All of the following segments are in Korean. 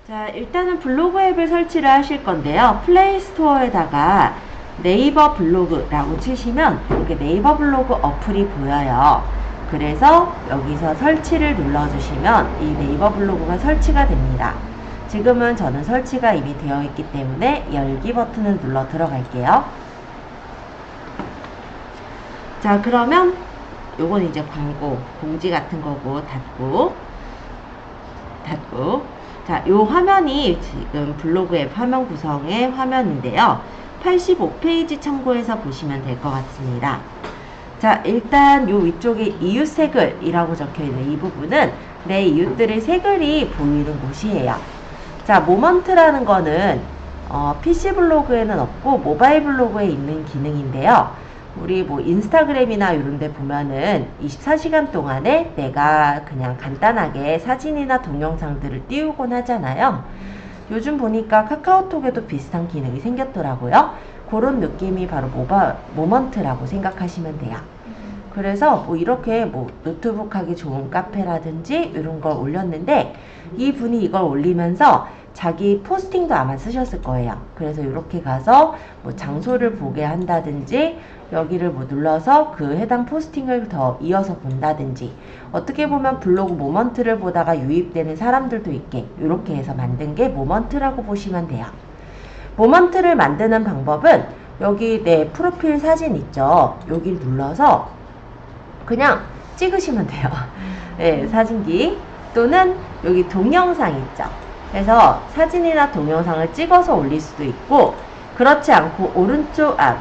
자, 일단은 블로그 앱을 설치를 하실 건데요. 플레이스토어에다가 네이버 블로그라고 치시면 이렇게 네이버 블로그 어플이 보여요. 그래서 여기서 설치를 눌러주시면 이 네이버 블로그가 설치가 됩니다. 지금은 저는 설치가 이미 되어 있기 때문에 열기 버튼을 눌러 들어갈게요. 자, 그러면 요건 이제 광고, 공지 같은 거고 닫고 자, 요 화면이 지금 블로그 앱 화면 구성의 화면인데요. 85페이지 참고해서 보시면 될 것 같습니다. 자, 일단 요 위쪽에 이웃 새글이라고 적혀있는 이 부분은 내 이웃들의 새글이 보이는 곳이에요. 자, 모먼트라는 거는 PC 블로그에는 없고 모바일 블로그에 있는 기능인데요. 우리 뭐 인스타그램이나 이런 데 보면은 24시간 동안에 내가 그냥 간단하게 사진이나 동영상들을 띄우곤 하잖아요. 요즘 보니까 카카오톡에도 비슷한 기능이 생겼더라고요. 그런 느낌이 바로 모먼트라고 생각하시면 돼요. 그래서 뭐 이렇게 뭐 노트북 하기 좋은 카페라든지 이런 걸 올렸는데 이분이 이걸 올리면서 자기 포스팅도 아마 쓰셨을 거예요. 그래서 이렇게 가서 뭐 장소를 보게 한다든지 여기를 뭐 눌러서 그 해당 포스팅을 더 이어서 본다든지 어떻게 보면 블로그 모먼트를 보다가 유입되는 사람들도 있게 이렇게 해서 만든 게 모먼트라고 보시면 돼요. 모먼트를 만드는 방법은 여기 내 프로필 사진 있죠. 여기를 눌러서 그냥 찍으시면 돼요. 네, 사진기 또는 여기 동영상 있죠. 그래서 사진이나 동영상을 찍어서 올릴 수도 있고 그렇지 않고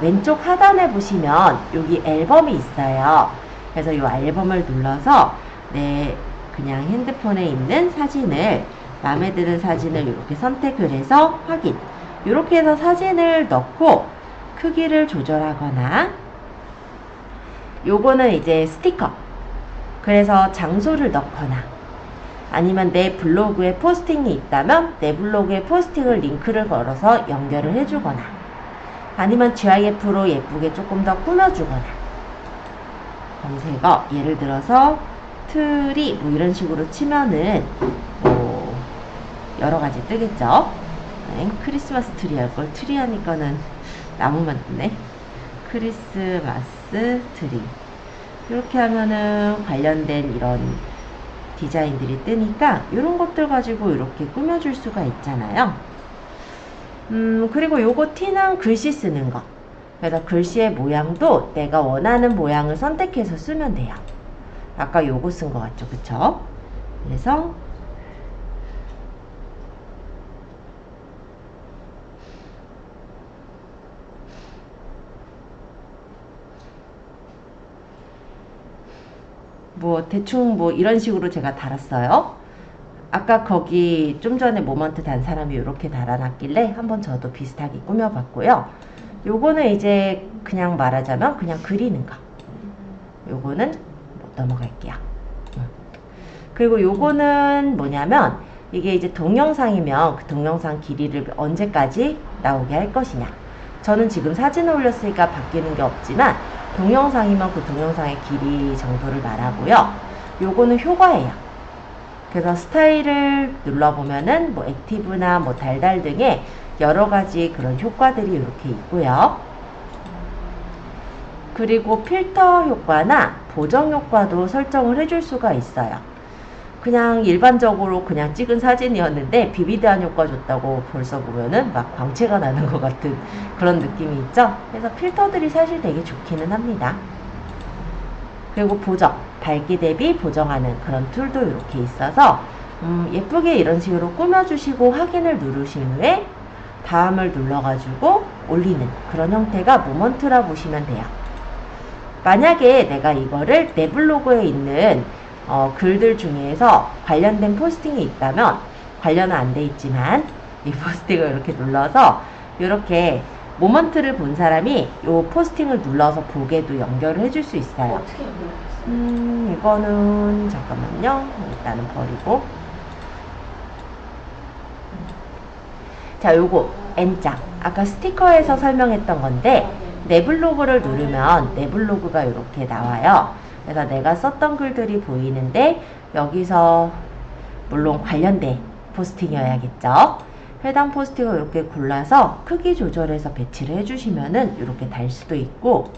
왼쪽 하단에 보시면 여기 앨범이 있어요. 그래서 이 앨범을 눌러서 내 그냥 핸드폰에 있는 사진을 마음에 드는 사진을 이렇게 선택을 해서 확인. 이렇게 해서 사진을 넣고 크기를 조절하거나 요거는 이제 스티커. 그래서 장소를 넣거나 아니면 내 블로그에 포스팅이 있다면 내 블로그에 포스팅을 링크를 걸어서 연결을 해주거나 아니면 GIF로 예쁘게 조금 더 꾸며주거나 검색어 예를 들어서 트리 뭐 이런 식으로 치면은 뭐 여러가지 뜨겠죠. 네, 크리스마스 트리 할걸 트리 하니까는 나무만 뜨네. 크리스마스 트리 이렇게 하면은 관련된 이런 디자인들이 뜨니까 이런 것들 가지고 이렇게 꾸며줄 수가 있잖아요. 그리고 요거 T는 글씨 쓰는 거. 그래서 글씨의 모양도 내가 원하는 모양을 선택해서 쓰면 돼요. 아까 요거 쓴 거 같죠? 그쵸? 그래서 뭐 대충 뭐 이런 식으로 제가 달았어요. 아까 거기 좀 전에 모먼트 단 사람이 이렇게 달아놨길래 한번 저도 비슷하게 꾸며봤고요. 요거는 이제 그냥 말하자면 그냥 그리는 거. 요거는 넘어갈게요. 그리고 요거는 뭐냐면 이게 이제 동영상이면 그 동영상 길이를 언제까지 나오게 할 것이냐. 저는 지금 사진을 올렸으니까 바뀌는 게 없지만 동영상이면 그 동영상의 길이 정도를 말하고요. 요거는 효과예요. 그래서 스타일을 눌러보면은 뭐 액티브나 뭐 달달 등의 여러가지 그런 효과들이 이렇게 있고요. 그리고 필터 효과나 보정 효과도 설정을 해줄 수가 있어요. 그냥 일반적으로 그냥 찍은 사진이었는데 비비드한 효과 줬다고 벌써 보면은 막 광채가 나는 것 같은 그런 느낌이 있죠. 그래서 필터들이 사실 되게 좋기는 합니다. 그리고 보정, 밝기 대비 보정하는 그런 툴도 이렇게 있어서 예쁘게 이런 식으로 꾸며주시고 확인을 누르신 후에 다음을 눌러가지고 올리는 그런 형태가 모먼트라 보시면 돼요. 만약에 내가 이거를 내 블로그에 있는 글들 중에서 관련된 포스팅이 있다면 관련은 안 돼 있지만 이 포스팅을 이렇게 눌러서 이렇게 모먼트를 본 사람이 이 포스팅을 눌러서 보게도 연결을 해줄 수 있어요. 어떻게 연결했어요? 이거는 잠깐만요. 일단은 버리고 자, 요거 N장 아까 스티커에서 설명했던 건데 내 블로그를 누르면 내 블로그가 이렇게 나와요. 그래서 내가 썼던 글들이 보이는데 여기서 물론 관련된 포스팅이어야겠죠. 해당 포스팅을 이렇게 골라서 크기 조절해서 배치를 해주시면은 이렇게 달 수도 있고,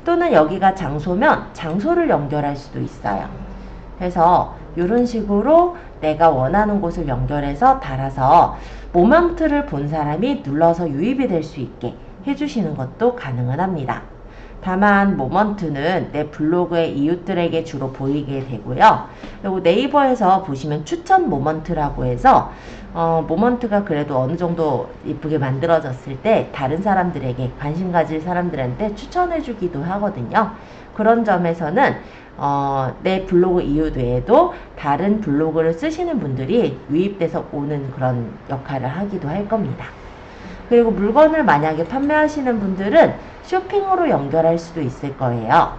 또는 여기가 장소면 장소를 연결할 수도 있어요. 그래서 이런 식으로 내가 원하는 곳을 연결해서 달아서 모먼트를 본 사람이 눌러서 유입이 될 수 있게 해주시는 것도 가능은 합니다. 다만 모먼트는 내 블로그의 이웃들에게 주로 보이게 되고요. 그리고 네이버에서 보시면 추천 모먼트라고 해서 모먼트가 그래도 어느 정도 이쁘게 만들어졌을 때 다른 사람들에게, 관심 가질 사람들한테 추천해 주기도 하거든요. 그런 점에서는 내 블로그 이웃 외에도 다른 블로그를 쓰시는 분들이 유입돼서 오는 그런 역할을 하기도 할 겁니다. 그리고 물건을 만약에 판매하시는 분들은 쇼핑으로 연결할 수도 있을 거예요.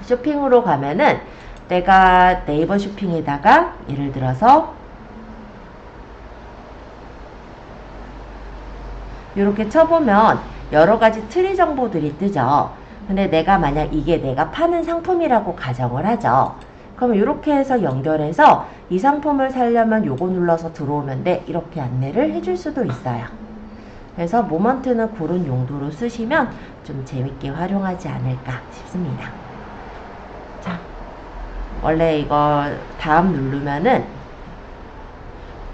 쇼핑으로 가면은 내가 네이버 쇼핑에다가 예를 들어서 이렇게 쳐보면 여러 가지 트리 정보들이 뜨죠. 근데 내가 만약 이게 내가 파는 상품이라고 가정을 하죠. 그러면 이렇게 해서 연결해서 이 상품을 사려면 요거 눌러서 들어오면 돼, 이렇게 안내를 해줄 수도 있어요. 그래서 모먼트는 그런 용도로 쓰시면 좀 재밌게 활용하지 않을까 싶습니다. 자, 원래 이거 다음 누르면은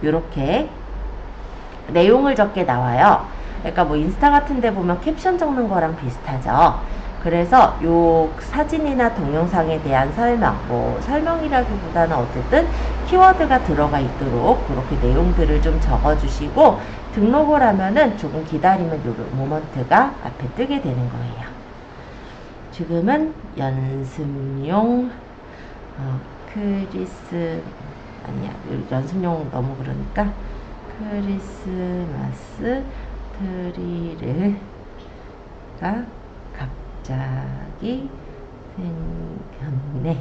이렇게 내용을 적게 나와요. 그러니까 뭐 인스타 같은 데 보면 캡션 적는 거랑 비슷하죠. 그래서 요 사진이나 동영상에 대한 설명, 뭐 설명이라기보다는 어쨌든 키워드가 들어가 있도록 그렇게 내용들을 좀 적어주시고, 등록을 하면은 조금 기다리면 요 모먼트가 앞에 뜨게 되는 거예요. 지금은 연습용 연습용 너무 그러니까 크리스마스 트리가 갑자기 생겼네.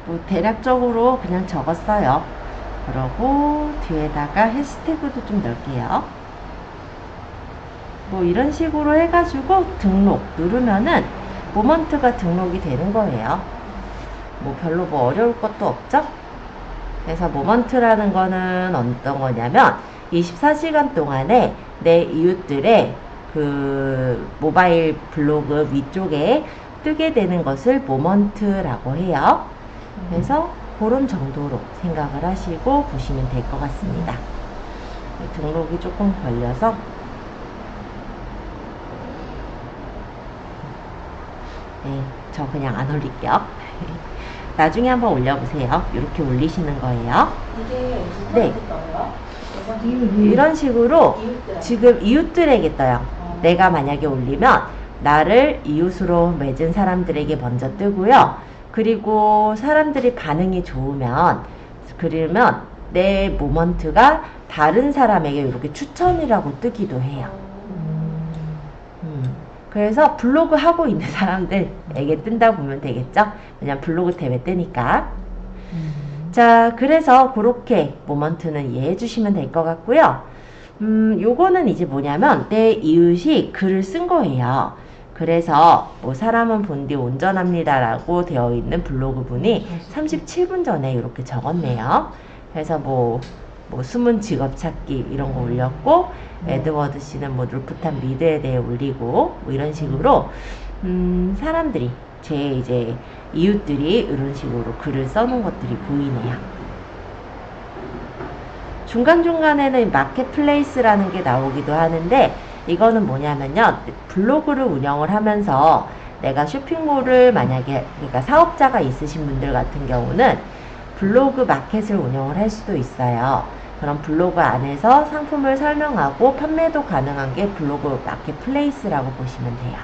뭐 대략적으로 그냥 적었어요. 그러고 뒤에다가 해시태그도 좀 넣을게요. 뭐 이런 식으로 해가지고 등록 누르면은 모먼트가 등록이 되는 거예요. 뭐 별로 뭐 어려울 것도 없죠? 그래서 모먼트라는 거는 어떤 거냐면 24시간 동안에 내 이웃들의 그 모바일 블로그 위쪽에 뜨게 되는 것을 모먼트라고 해요. 그래서 그런 정도로 생각을 하시고 보시면 될 것 같습니다. 등록이 조금 걸려서 네, 저 그냥 안 올릴게요. 나중에 한번 올려보세요. 이렇게 올리시는 거예요. 이게 네. 떠요? 이런 식으로 이웃들한테. 지금 이웃들에게 떠요. 내가 만약에 올리면 나를 이웃으로 맺은 사람들에게 먼저 뜨고요. 그리고 사람들이 반응이 좋으면, 그러면 내 모먼트가 다른 사람에게 이렇게 추천이라고 뜨기도 해요. 그래서 블로그 하고 있는 사람들에게 뜬다고 보면 되겠죠? 왜냐면 블로그 탭에 뜨니까. 자, 그래서 그렇게 모먼트는 이해해 주시면 될 것 같고요. 요거는 이제 뭐냐면 내 이웃이 글을 쓴 거예요. 그래서 뭐 사람은 본 뒤 온전합니다 라고 되어 있는 블로그 분이 37분 전에 이렇게 적었네요. 그래서 뭐 숨은 직업 찾기 이런 거 올렸고, 에드워드 씨는 뭐 루프탑 미드에 대해 올리고, 뭐 이런 식으로 사람들이, 제 이제 이웃들이 이런 식으로 글을 써놓은 것들이 보이네요. 중간중간에는 마켓플레이스라는 게 나오기도 하는데, 이거는 뭐냐면요, 블로그를 운영을 하면서 내가 쇼핑몰을 만약에, 그러니까 사업자가 있으신 분들 같은 경우는 블로그 마켓을 운영을 할 수도 있어요. 그런 블로그 안에서 상품을 설명하고 판매도 가능한 게 블로그 마켓플레이스라고 보시면 돼요.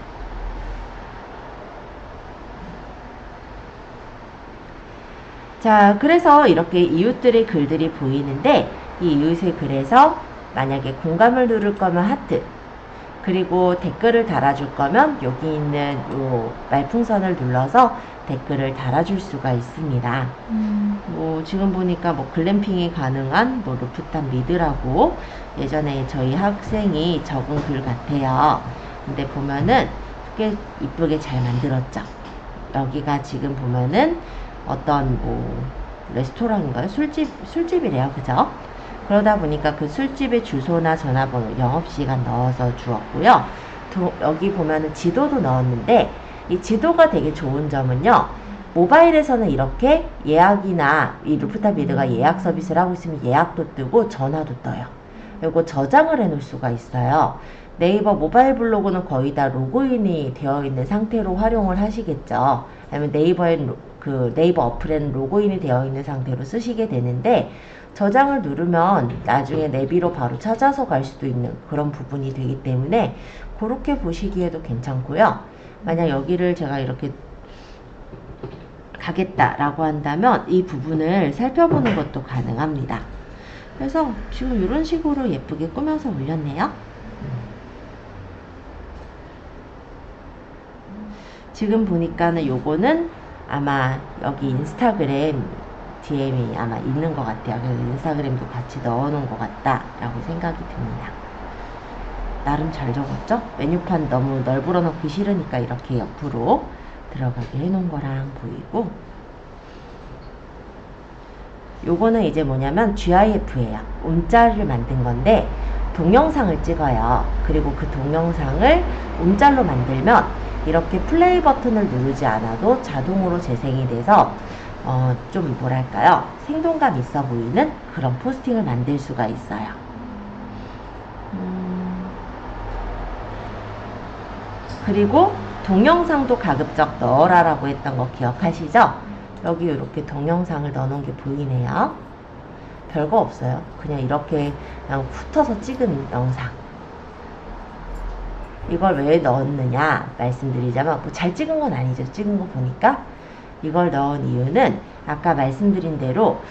자, 그래서 이렇게 이웃들의 글들이 보이는데 이 이웃의 글에서 만약에 공감을 누를 거면 하트, 그리고 댓글을 달아줄 거면 여기 있는 요 말풍선을 눌러서 댓글을 달아줄 수가 있습니다. 뭐 지금 보니까 뭐 글램핑이 가능한 뭐 루프탑 미드라고 예전에 저희 학생이 적은 글 같아요. 근데 보면은 꽤 이쁘게 잘 만들었죠. 여기가 지금 보면은 어떤 뭐 레스토랑인가요? 술집이래요. 그죠? 그러다 보니까 그 술집의 주소나 전화번호, 영업시간 넣어서 주었고요. 여기 보면은 지도도 넣었는데 이 지도가 되게 좋은 점은요. 모바일에서는 이렇게 예약이나 이 루프탑 미드가 예약 서비스를 하고 있으면 예약도 뜨고 전화도 떠요. 그리고 저장을 해 놓을 수가 있어요. 네이버 모바일 블로그는 거의 다 로그인이 되어 있는 상태로 활용을 하시겠죠. 아니면 네이버 어플에는 로그인이 되어 있는 상태로 쓰시게 되는데 저장을 누르면 나중에 내비로 바로 찾아서 갈 수도 있는 그런 부분이 되기 때문에 그렇게 보시기에도 괜찮고요. 만약 여기를 제가 이렇게 가겠다라고 한다면 이 부분을 살펴보는 것도 가능합니다. 그래서 지금 이런 식으로 예쁘게 꾸며서 올렸네요. 지금 보니까는 요거는 아마 여기 인스타그램 DM이 아마 있는 것 같아요. 그래서 인스타그램도 같이 넣어놓은 것 같다라고 생각이 듭니다. 나름 잘 적었죠? 메뉴판 너무 널브러 놓기 싫으니까 이렇게 옆으로 들어가게 해놓은 거랑 보이고, 요거는 이제 뭐냐면 GIF예요. 움짤을 만든 건데 동영상을 찍어요. 그리고 그 동영상을 움짤로 만들면 이렇게 플레이 버튼을 누르지 않아도 자동으로 재생이 돼서 좀 뭐랄까요, 생동감 있어 보이는 그런 포스팅을 만들 수가 있어요. 그리고 동영상도 가급적 넣어라라고 했던 거 기억하시죠? 여기 이렇게 동영상을 넣어놓은 게 보이네요. 별거 없어요. 그냥 이렇게 그냥 훑어서 찍은 영상. 이걸 왜 넣었느냐 말씀드리자면, 뭐 잘 찍은 건 아니죠. 찍은 거 보니까. 이걸 넣은 이유는 아까 말씀드린 대로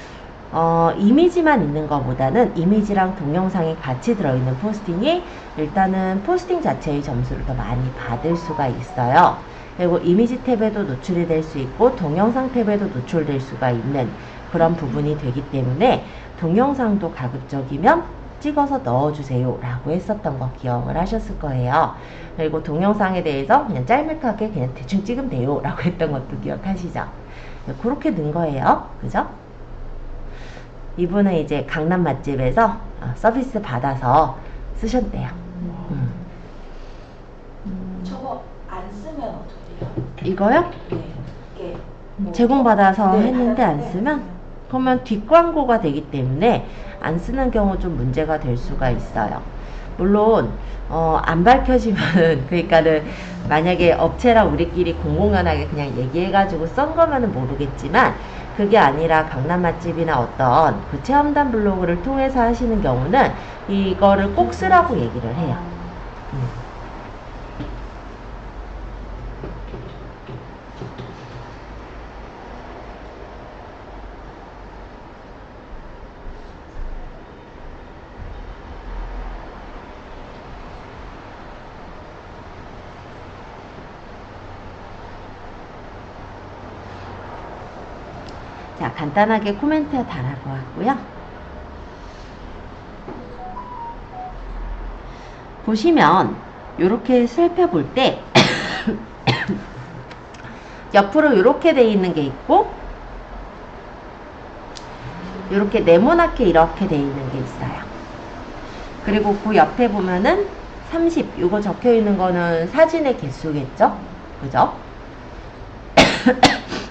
이미지만 있는 것보다는 이미지랑 동영상이 같이 들어있는 포스팅이 일단은 포스팅 자체의 점수를 더 많이 받을 수가 있어요. 그리고 이미지 탭에도 노출이 될 수 있고 동영상 탭에도 노출될 수가 있는 그런 부분이 되기 때문에 동영상도 가급적이면 찍어서 넣어주세요 라고 했었던 거 기억을 하셨을 거예요. 그리고 동영상에 대해서 그냥 짤막하게 그냥 대충 찍으면 돼요 라고 했던 것도 기억하시죠? 그렇게 넣은 거예요. 그죠? 이분은 이제 강남 맛집에서 서비스 받아서 쓰셨대요. 저거 안 쓰면 어떡해요? 이거요? 네. 이게 뭐 제공받아서 네, 했는데 안 받았는데, 쓰면? 그러면 뒷광고가 되기 때문에 안 쓰는 경우 좀 문제가 될 수가 있어요. 물론 안 밝혀지면은 그러니까는 만약에 업체랑 우리끼리 공공연하게 그냥 얘기해가지고 썬 거면은 모르겠지만, 그게 아니라 강남 맛집이나 어떤 그 체험단 블로그를 통해서 하시는 경우는 이거를 꼭 쓰라고 얘기를 해요. 자, 간단하게 코멘트 달아보았고요. 보시면 이렇게 살펴볼 때 옆으로 이렇게 돼 있는 게 있고 이렇게 네모나게 이렇게 돼 있는 게 있어요. 그리고 그 옆에 보면은 30 이거 적혀 있는 거는 사진의 개수겠죠? 그죠?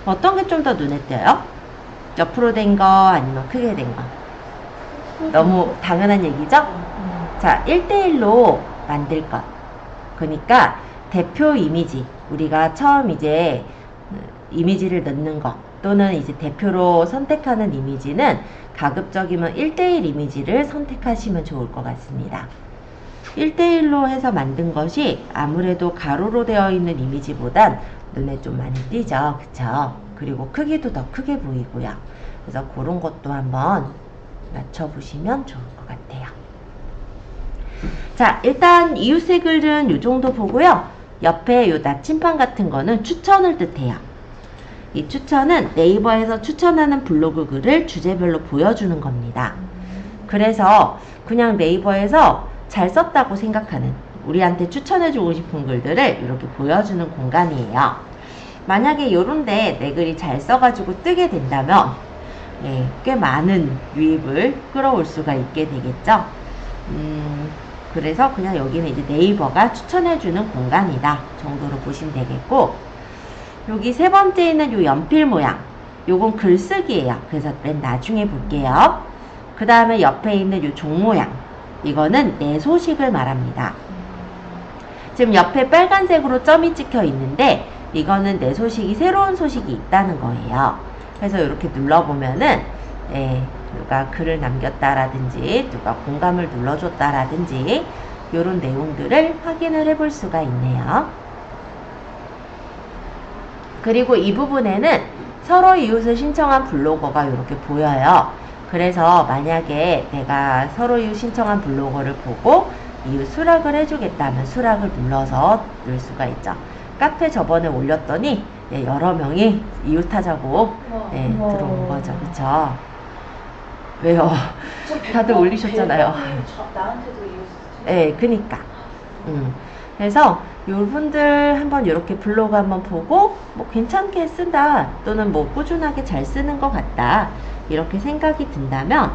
어떤 게 좀 더 눈에 띄어요? 옆으로 된 거 아니면 크게 된 거? 너무 당연한 얘기죠? 자, 1대1로 만들 것. 그러니까 대표 이미지, 우리가 처음 이제 이미지를 넣는 거, 또는 이제 대표로 선택하는 이미지는 가급적이면 1대1 이미지를 선택하시면 좋을 것 같습니다. 1대1로 해서 만든 것이 아무래도 가로로 되어 있는 이미지보단 눈에 좀 많이 띄죠. 그쵸? 그리고 크기도 더 크게 보이고요. 그래서 그런 것도 한번 맞춰보시면 좋을 것 같아요. 자, 일단 이웃색을은 이 정도 보고요. 옆에 이 나침판 같은 거는 추천을 뜻해요. 이 추천은 네이버에서 추천하는 블로그 글을 주제별로 보여주는 겁니다. 그래서 그냥 네이버에서 잘 썼다고 생각하는, 우리한테 추천해주고 싶은 글들을 이렇게 보여주는 공간이에요. 만약에 요런데 내 글이 잘 써가지고 뜨게 된다면 꽤 많은 유입을 끌어올 수가 있게 되겠죠. 그래서 그냥 여기는 이제 네이버가 추천해주는 공간이다 정도로 보시면 되겠고, 여기 세 번째 있는 요 연필 모양, 요건 글쓰기예요. 그래서 맨 나중에 볼게요. 그 다음에 옆에 있는 요 종 모양, 이거는 내 소식을 말합니다. 지금 옆에 빨간색으로 점이 찍혀 있는데 이거는 내 소식이, 새로운 소식이 있다는 거예요. 그래서 이렇게 눌러보면은 누가 글을 남겼다라든지 누가 공감을 눌러줬다라든지 이런 내용들을 확인을 해볼 수가 있네요. 그리고 이 부분에는 서로 이웃을 신청한 블로거가 이렇게 보여요. 그래서 만약에 내가 서로 이웃 신청한 블로거를 보고 이웃 수락을 해주겠다면 수락을 눌러서 넣을 수가 있죠. 카페 저번에 올렸더니 여러 명이 이웃 하자고 들어온 거죠. 그쵸? 왜요? 다들 올리셨잖아요. 나한테도 이웃. 그니까. 그래서 여러분들 한번 이렇게 블로그 한번 보고 뭐 괜찮게 쓴다, 또는 뭐 꾸준하게 잘 쓰는 것 같다, 이렇게 생각이 든다면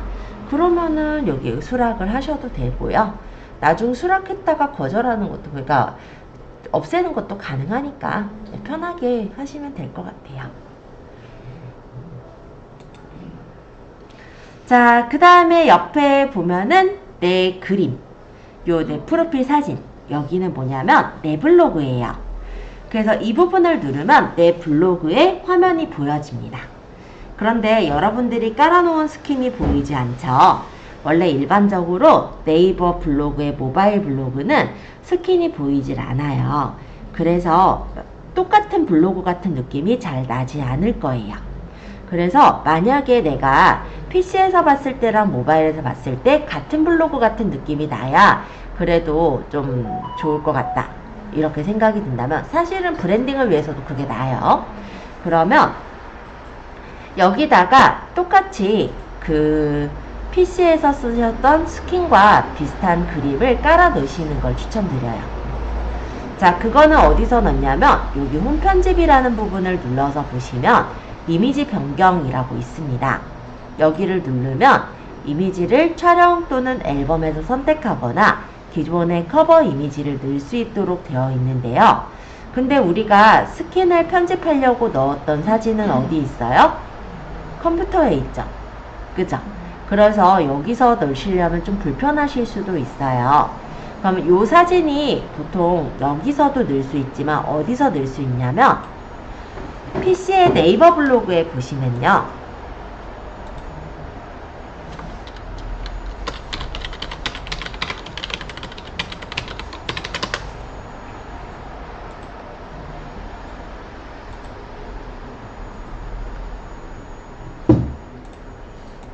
그러면은 여기 수락을 하셔도 되고요. 나중 수락했다가 거절하는 것도, 그러니까 없애는 것도 가능하니까 편하게 하시면 될 것 같아요. 자, 그 다음에 옆에 보면은 내 그림, 요 내 프로필 사진, 여기는 뭐냐면 내 블로그예요. 그래서 이 부분을 누르면 내 블로그의 화면이 보여집니다. 그런데 여러분들이 깔아놓은 스킨이 보이지 않죠? 원래 일반적으로 네이버 블로그의 모바일 블로그는 스킨이 보이질 않아요. 그래서 똑같은 블로그 같은 느낌이 잘 나지 않을 거예요. 그래서 만약에 내가 PC에서 봤을 때랑 모바일에서 봤을 때 같은 블로그 같은 느낌이 나야 그래도 좀 좋을 것 같다, 이렇게 생각이 든다면, 사실은 브랜딩을 위해서도 그게 나아요. 그러면 여기다가 똑같이 그 PC에서 쓰셨던 스킨과 비슷한 그림을 깔아 놓으시는 걸 추천드려요. 자, 그거는 어디서 넣냐면 여기 홈 편집이라는 부분을 눌러서 보시면 이미지 변경이라고 있습니다. 여기를 누르면 이미지를 촬영 또는 앨범에서 선택하거나 기존의 커버 이미지를 넣을 수 있도록 되어 있는데요. 근데 우리가 스킨을 편집하려고 넣었던 사진은 어디 있어요? 컴퓨터에 있죠. 그죠? 그래서 여기서 넣으시려면 좀 불편하실 수도 있어요. 그러면 이 사진이 보통 여기서도 넣을 수 있지만 어디서 넣을 수 있냐면 PC의 네이버 블로그에 보시면요,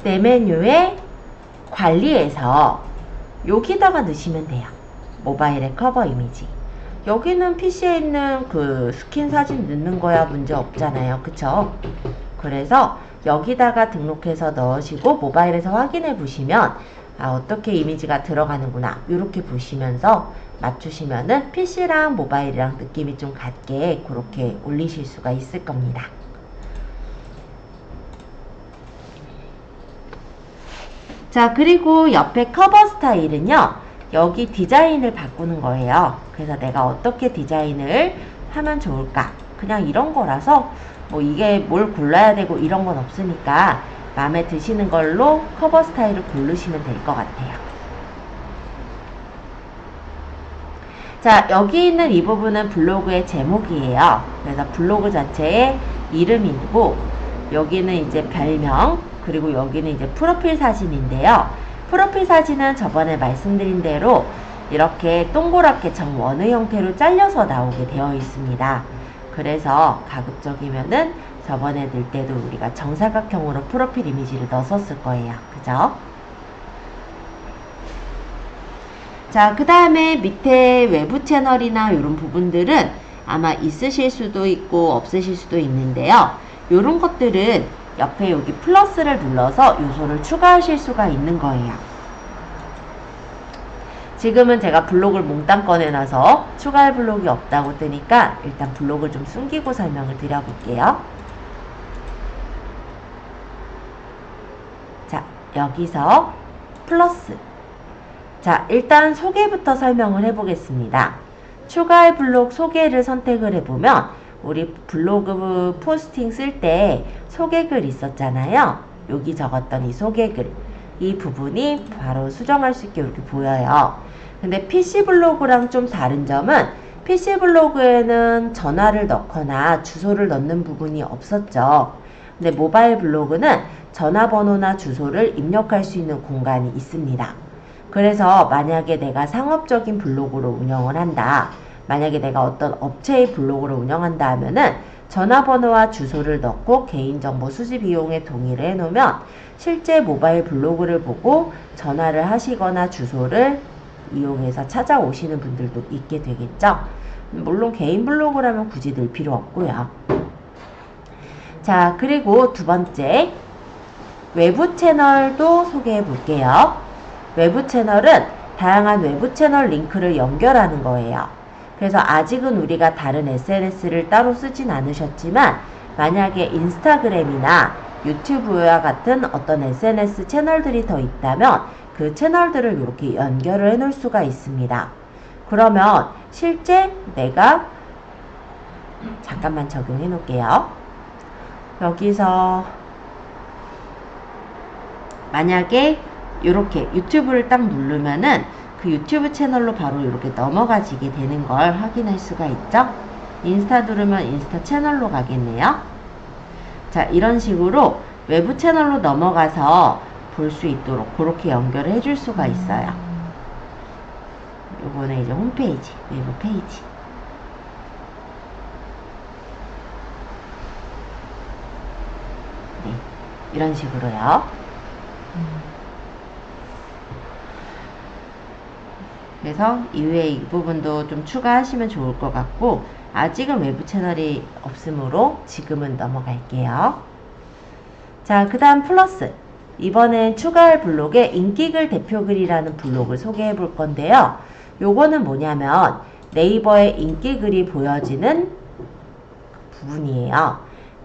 내 메뉴에 관리에서 여기다가 넣으시면 돼요. 모바일의 커버 이미지. 여기는 PC에 있는 그 스킨 사진 넣는 거야 문제 없잖아요. 그쵸? 그래서 여기다가 등록해서 넣으시고 모바일에서 확인해 보시면 어떻게 이미지가 들어가는구나, 이렇게 보시면서 맞추시면은 PC랑 모바일이랑 느낌이 좀 같게 그렇게 올리실 수가 있을 겁니다. 자, 그리고 옆에 커버 스타일은요, 여기 디자인을 바꾸는 거예요. 그래서 내가 어떻게 디자인을 하면 좋을까, 그냥 이런 거라서 뭐 이게 뭘 골라야 되고 이런 건 없으니까 마음에 드시는 걸로 커버 스타일을 고르시면 될 것 같아요. 자, 여기 있는 이 부분은 블로그의 제목이에요. 그래서 블로그 자체의 이름이고, 여기는 이제 별명, 그리고 여기는 이제 프로필 사진인데요. 프로필 사진은 저번에 말씀드린 대로 이렇게 동그랗게 정원의 형태로 잘려서 나오게 되어 있습니다. 그래서 가급적이면은 저번에 늘 때도 우리가 정사각형으로 프로필 이미지를 넣었을 거예요. 그죠? 자, 그 다음에 밑에 외부 채널이나 이런 부분들은 아마 있으실 수도 있고 없으실 수도 있는데요. 이런 것들은 옆에 여기 플러스를 눌러서 요소를 추가하실 수가 있는 거예요. 지금은 제가 블록을 몽땅 꺼내놔서 추가할 블록이 없다고 뜨니까 일단 블록을 좀 숨기고 설명을 드려볼게요. 자, 여기서 플러스. 자, 일단 소개부터 설명을 해보겠습니다. 추가할 블록 소개를 선택을 해보면 우리 블로그 포스팅 쓸 때 소개글 있었잖아요. 여기 적었던 이 소개글, 이 부분이 바로 수정할 수 있게 이렇게 보여요. 근데 PC 블로그랑 좀 다른 점은 PC 블로그에는 전화를 넣거나 주소를 넣는 부분이 없었죠. 근데 모바일 블로그는 전화번호나 주소를 입력할 수 있는 공간이 있습니다. 그래서 만약에 내가 상업적인 블로그로 운영을 한다, 만약에 내가 어떤 업체의 블로그를 운영한다 하면은 전화번호와 주소를 넣고 개인정보 수집 비용에 동의를 해놓으면 실제 모바일 블로그를 보고 전화를 하시거나 주소를 이용해서 찾아오시는 분들도 있게 되겠죠. 물론 개인 블로그라면 굳이 넣을 필요 없고요. 자, 그리고 두 번째, 외부 채널도 소개해 볼게요. 외부 채널은 다양한 외부 채널 링크를 연결하는 거예요. 그래서 아직은 우리가 다른 SNS를 따로 쓰진 않으셨지만 만약에 인스타그램이나 유튜브와 같은 어떤 SNS 채널들이 더 있다면 그 채널들을 이렇게 연결을 해 놓을 수가 있습니다. 그러면 실제 내가 잠깐만 적용해 놓을게요. 여기서 만약에 이렇게 유튜브를 딱 누르면은 그 유튜브 채널로 바로 이렇게 넘어가지게 되는 걸 확인할 수가 있죠. 인스타 누르면 인스타 채널로 가겠네요. 자, 이런 식으로 외부 채널로 넘어가서 볼 수 있도록 그렇게 연결을 해줄 수가 있어요. 요거는 이제 홈페이지, 외부 페이지. 네, 이런 식으로요. 그래서 이후에 이 부분도 좀 추가하시면 좋을 것 같고 아직은 외부 채널이 없으므로 지금은 넘어갈게요. 자, 그 다음 플러스. 이번엔 추가할 블록에 인기글 대표글이라는 블록을 소개해 볼 건데요. 요거는 뭐냐면 네이버에 인기글이 보여지는 부분이에요.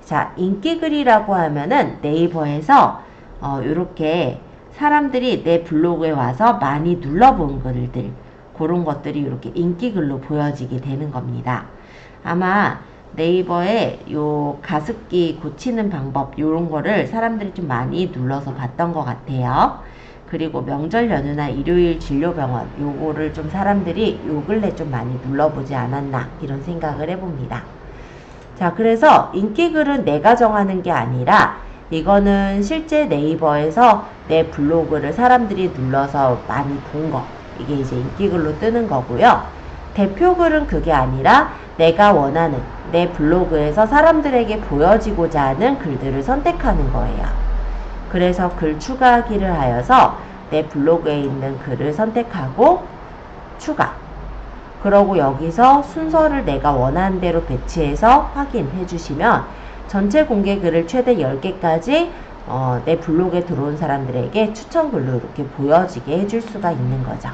자, 인기글이라고 하면은 네이버에서 요렇게 사람들이 내 블로그에 와서 많이 눌러본 글들, 그런 것들이 이렇게 인기글로 보여지게 되는 겁니다. 아마 네이버에 요 가습기 고치는 방법 요런 거를 사람들이 좀 많이 눌러서 봤던 것 같아요. 그리고 명절 연휴나 일요일 진료병원 요거를 좀 사람들이 요 근래 좀 많이 눌러보지 않았나 이런 생각을 해봅니다. 자, 그래서 인기글은 내가 정하는 게 아니라 이거는 실제 네이버에서 내 블로그를 사람들이 눌러서 많이 본 거, 이게 이제 인기글로 뜨는 거고요. 대표글은 그게 아니라 내가 원하는 내 블로그에서 사람들에게 보여지고자 하는 글들을 선택하는 거예요. 그래서 글 추가하기를 하여서 내 블로그에 있는 글을 선택하고 추가. 그러고 여기서 순서를 내가 원하는 대로 배치해서 확인해 주시면 전체 공개 글을 최대 10개까지 내 블로그에 들어온 사람들에게 추천 글로 이렇게 보여지게 해줄 수가 있는 거죠.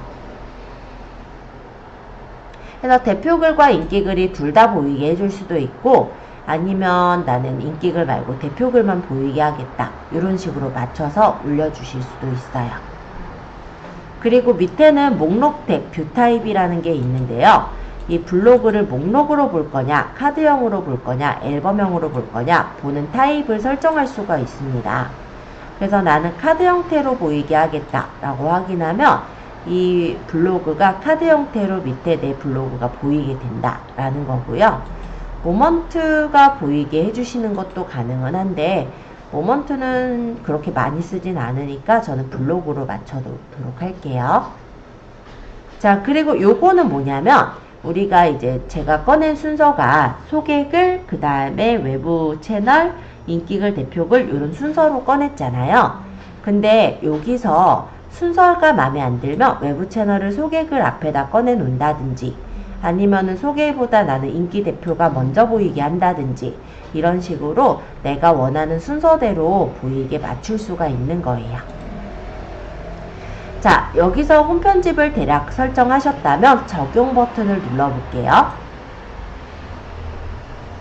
그래서 대표글과 인기글이 둘 다 보이게 해줄 수도 있고 아니면 나는 인기글 말고 대표글만 보이게 하겠다 이런 식으로 맞춰서 올려주실 수도 있어요. 그리고 밑에는 목록 탭 뷰 타입이라는 게 있는데요. 이 블로그를 목록으로 볼 거냐, 카드형으로 볼 거냐, 앨범형으로 볼 거냐 보는 타입을 설정할 수가 있습니다. 그래서 나는 카드 형태로 보이게 하겠다 라고 확인하면 이 블로그가 카드 형태로 밑에 내 블로그가 보이게 된다 라는 거고요. 모먼트가 보이게 해주시는 것도 가능은 한데 모먼트는 그렇게 많이 쓰진 않으니까 저는 블록으로 맞춰놓도록 할게요. 자, 그리고 요거는 뭐냐면 우리가 이제 제가 꺼낸 순서가 소개글, 그 다음에 외부 채널, 인기글, 대표글 이런 순서로 꺼냈잖아요. 근데 여기서 순서가 마음에 안 들면 외부 채널을 소개글 앞에다 꺼내 놓는다든지 아니면은 소개보다 나는 인기 대표가 먼저 보이게 한다든지 이런 식으로 내가 원하는 순서대로 보이게 맞출 수가 있는 거예요. 자, 여기서 홈 편집을 대략 설정하셨다면 적용 버튼을 눌러볼게요.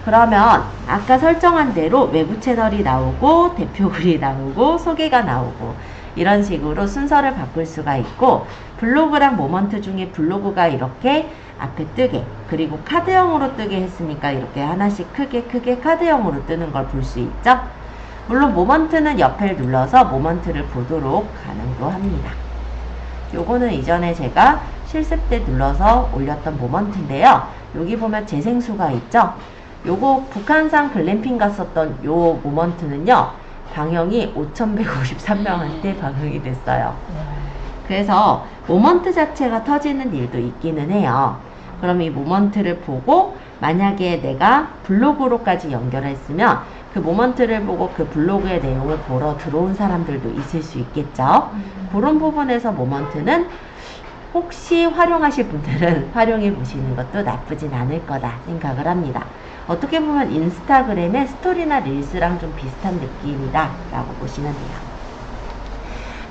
그러면 아까 설정한 대로 외부 채널이 나오고 대표글이 나오고 소개가 나오고 이런 식으로 순서를 바꿀 수가 있고 블로그랑 모먼트 중에 블로그가 이렇게 앞에 뜨게 그리고 카드형으로 뜨게 했으니까 이렇게 하나씩 크게 카드형으로 뜨는 걸 볼 수 있죠. 물론 모먼트는 옆을 눌러서 모먼트를 보도록 가능도 합니다. 요거는 이전에 제가 실습 때 눌러서 올렸던 모먼트인데요. 여기 보면 재생수가 있죠. 요거 북한산 글램핑 갔었던 요 모먼트는요. 방영이 5,153명한테 방영이 됐어요. 그래서 모먼트 자체가 터지는 일도 있기는 해요. 그럼 이 모먼트를 보고 만약에 내가 블로그로까지 연결했으면 그 모먼트를 보고 그 블로그의 내용을 보러 들어온 사람들도 있을 수 있겠죠. 그런 부분에서 모먼트는 혹시 활용하실 분들은 활용해 보시는 것도 나쁘진 않을 거다 생각을 합니다. 어떻게 보면 인스타그램의 스토리나 릴스랑 좀 비슷한 느낌이다 라고 보시면 돼요.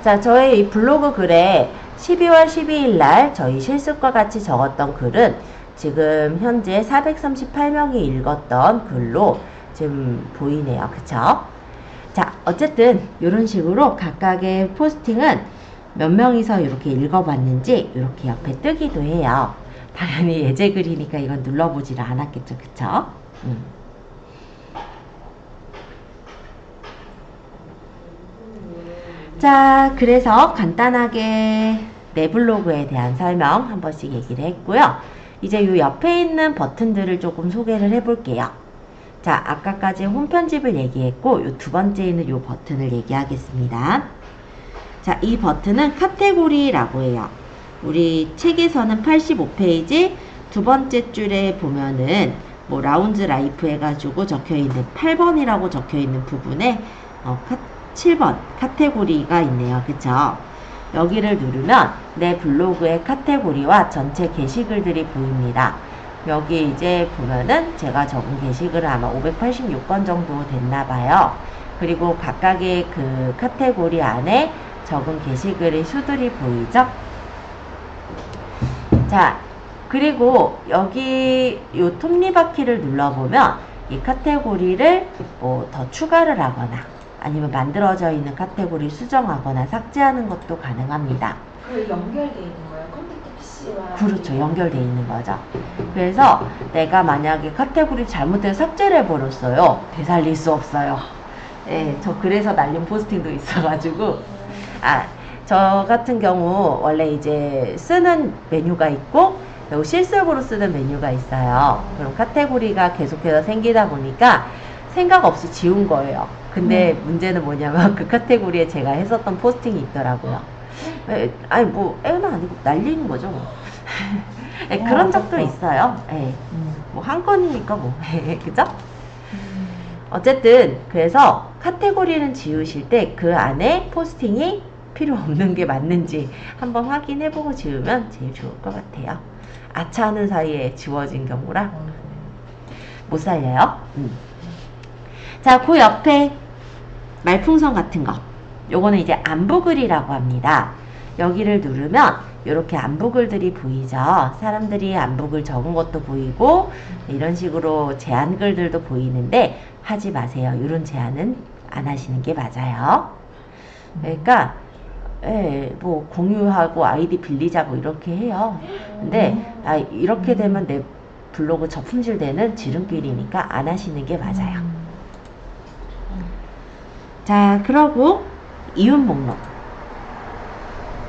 자, 저의 이 블로그 글에 12월 12일 날 저희 실습과 같이 적었던 글은 지금 현재 438명이 읽었던 글로 지금 보이네요. 그쵸? 자, 어쨌든 이런 식으로 각각의 포스팅은 몇 명이서 이렇게 읽어봤는지 이렇게 옆에 뜨기도 해요. 당연히 예제 글이니까 이건 눌러보지를 않았겠죠. 그쵸? 자, 그래서 간단하게 내 블로그에 대한 설명 한 번씩 얘기를 했고요. 이제 이 옆에 있는 버튼들을 조금 소개를 해볼게요. 자, 아까까지 홈 편집을 얘기했고 이 두 번째 있는 이 버튼을 얘기하겠습니다. 자, 이 버튼은 카테고리라고 해요. 우리 책에서는 85페이지 두 번째 줄에 보면은 뭐 라운즈 라이프 해가지고 적혀있는 8번이라고 적혀있는 부분에 7번 카테고리가 있네요. 그쵸? 여기를 누르면 내 블로그의 카테고리와 전체 게시글들이 보입니다. 여기 이제 보면은 제가 적은 게시글은 아마 586건 정도 됐나봐요. 그리고 각각의 그 카테고리 안에 적은 게시글의 수들이 보이죠? 자, 그리고 여기 요 톱니바퀴를 눌러보면 이 카테고리를 뭐 더 추가를 하거나 아니면 만들어져 있는 카테고리 수정하거나 삭제하는 것도 가능합니다. 그 연결되어 있는 거예요? 컴퓨터 PC와? 그렇죠. 연결되어 있는 거죠. 그래서 내가 만약에 카테고리 잘못해서 삭제를 해버렸어요. 되살릴 수 없어요. 네, 저 그래서 날린 포스팅도 있어가지고 저 같은 경우 원래 이제 쓰는 메뉴가 있고 그리고 실습으로 쓰는 메뉴가 있어요. 그럼 카테고리가 계속해서 생기다 보니까 생각 없이 지운 거예요. 근데 문제는 뭐냐면 그 카테고리에 제가 했었던 포스팅이 있더라고요. 아니 뭐 애는 아니고 날리는 거죠 뭐. 네, 그런 적도 있어요. 네. 뭐 한 건이니까 뭐 그죠? 어쨌든 그래서 카테고리는 지우실 때 그 안에 포스팅이 필요 없는 게 맞는지 한번 확인해보고 지우면 제일 좋을 것 같아요. 아차하는 사이에 지워진 경우라 못 살려요. 자, 그 옆에 말풍선 같은 거, 요거는 이제 안부글이라고 합니다. 여기를 누르면 이렇게 안부글들이 보이죠. 사람들이 안부글 적은 것도 보이고 이런 식으로 제안글들도 보이는데 하지 마세요. 이런 제안은 안 하시는 게 맞아요. 그러니까 뭐 공유하고 아이디 빌리자고 이렇게 해요. 근데 이렇게 되면 내 블로그 저품질 되는 지름길이니까 안 하시는 게 맞아요. 자, 그러고 이웃 목록.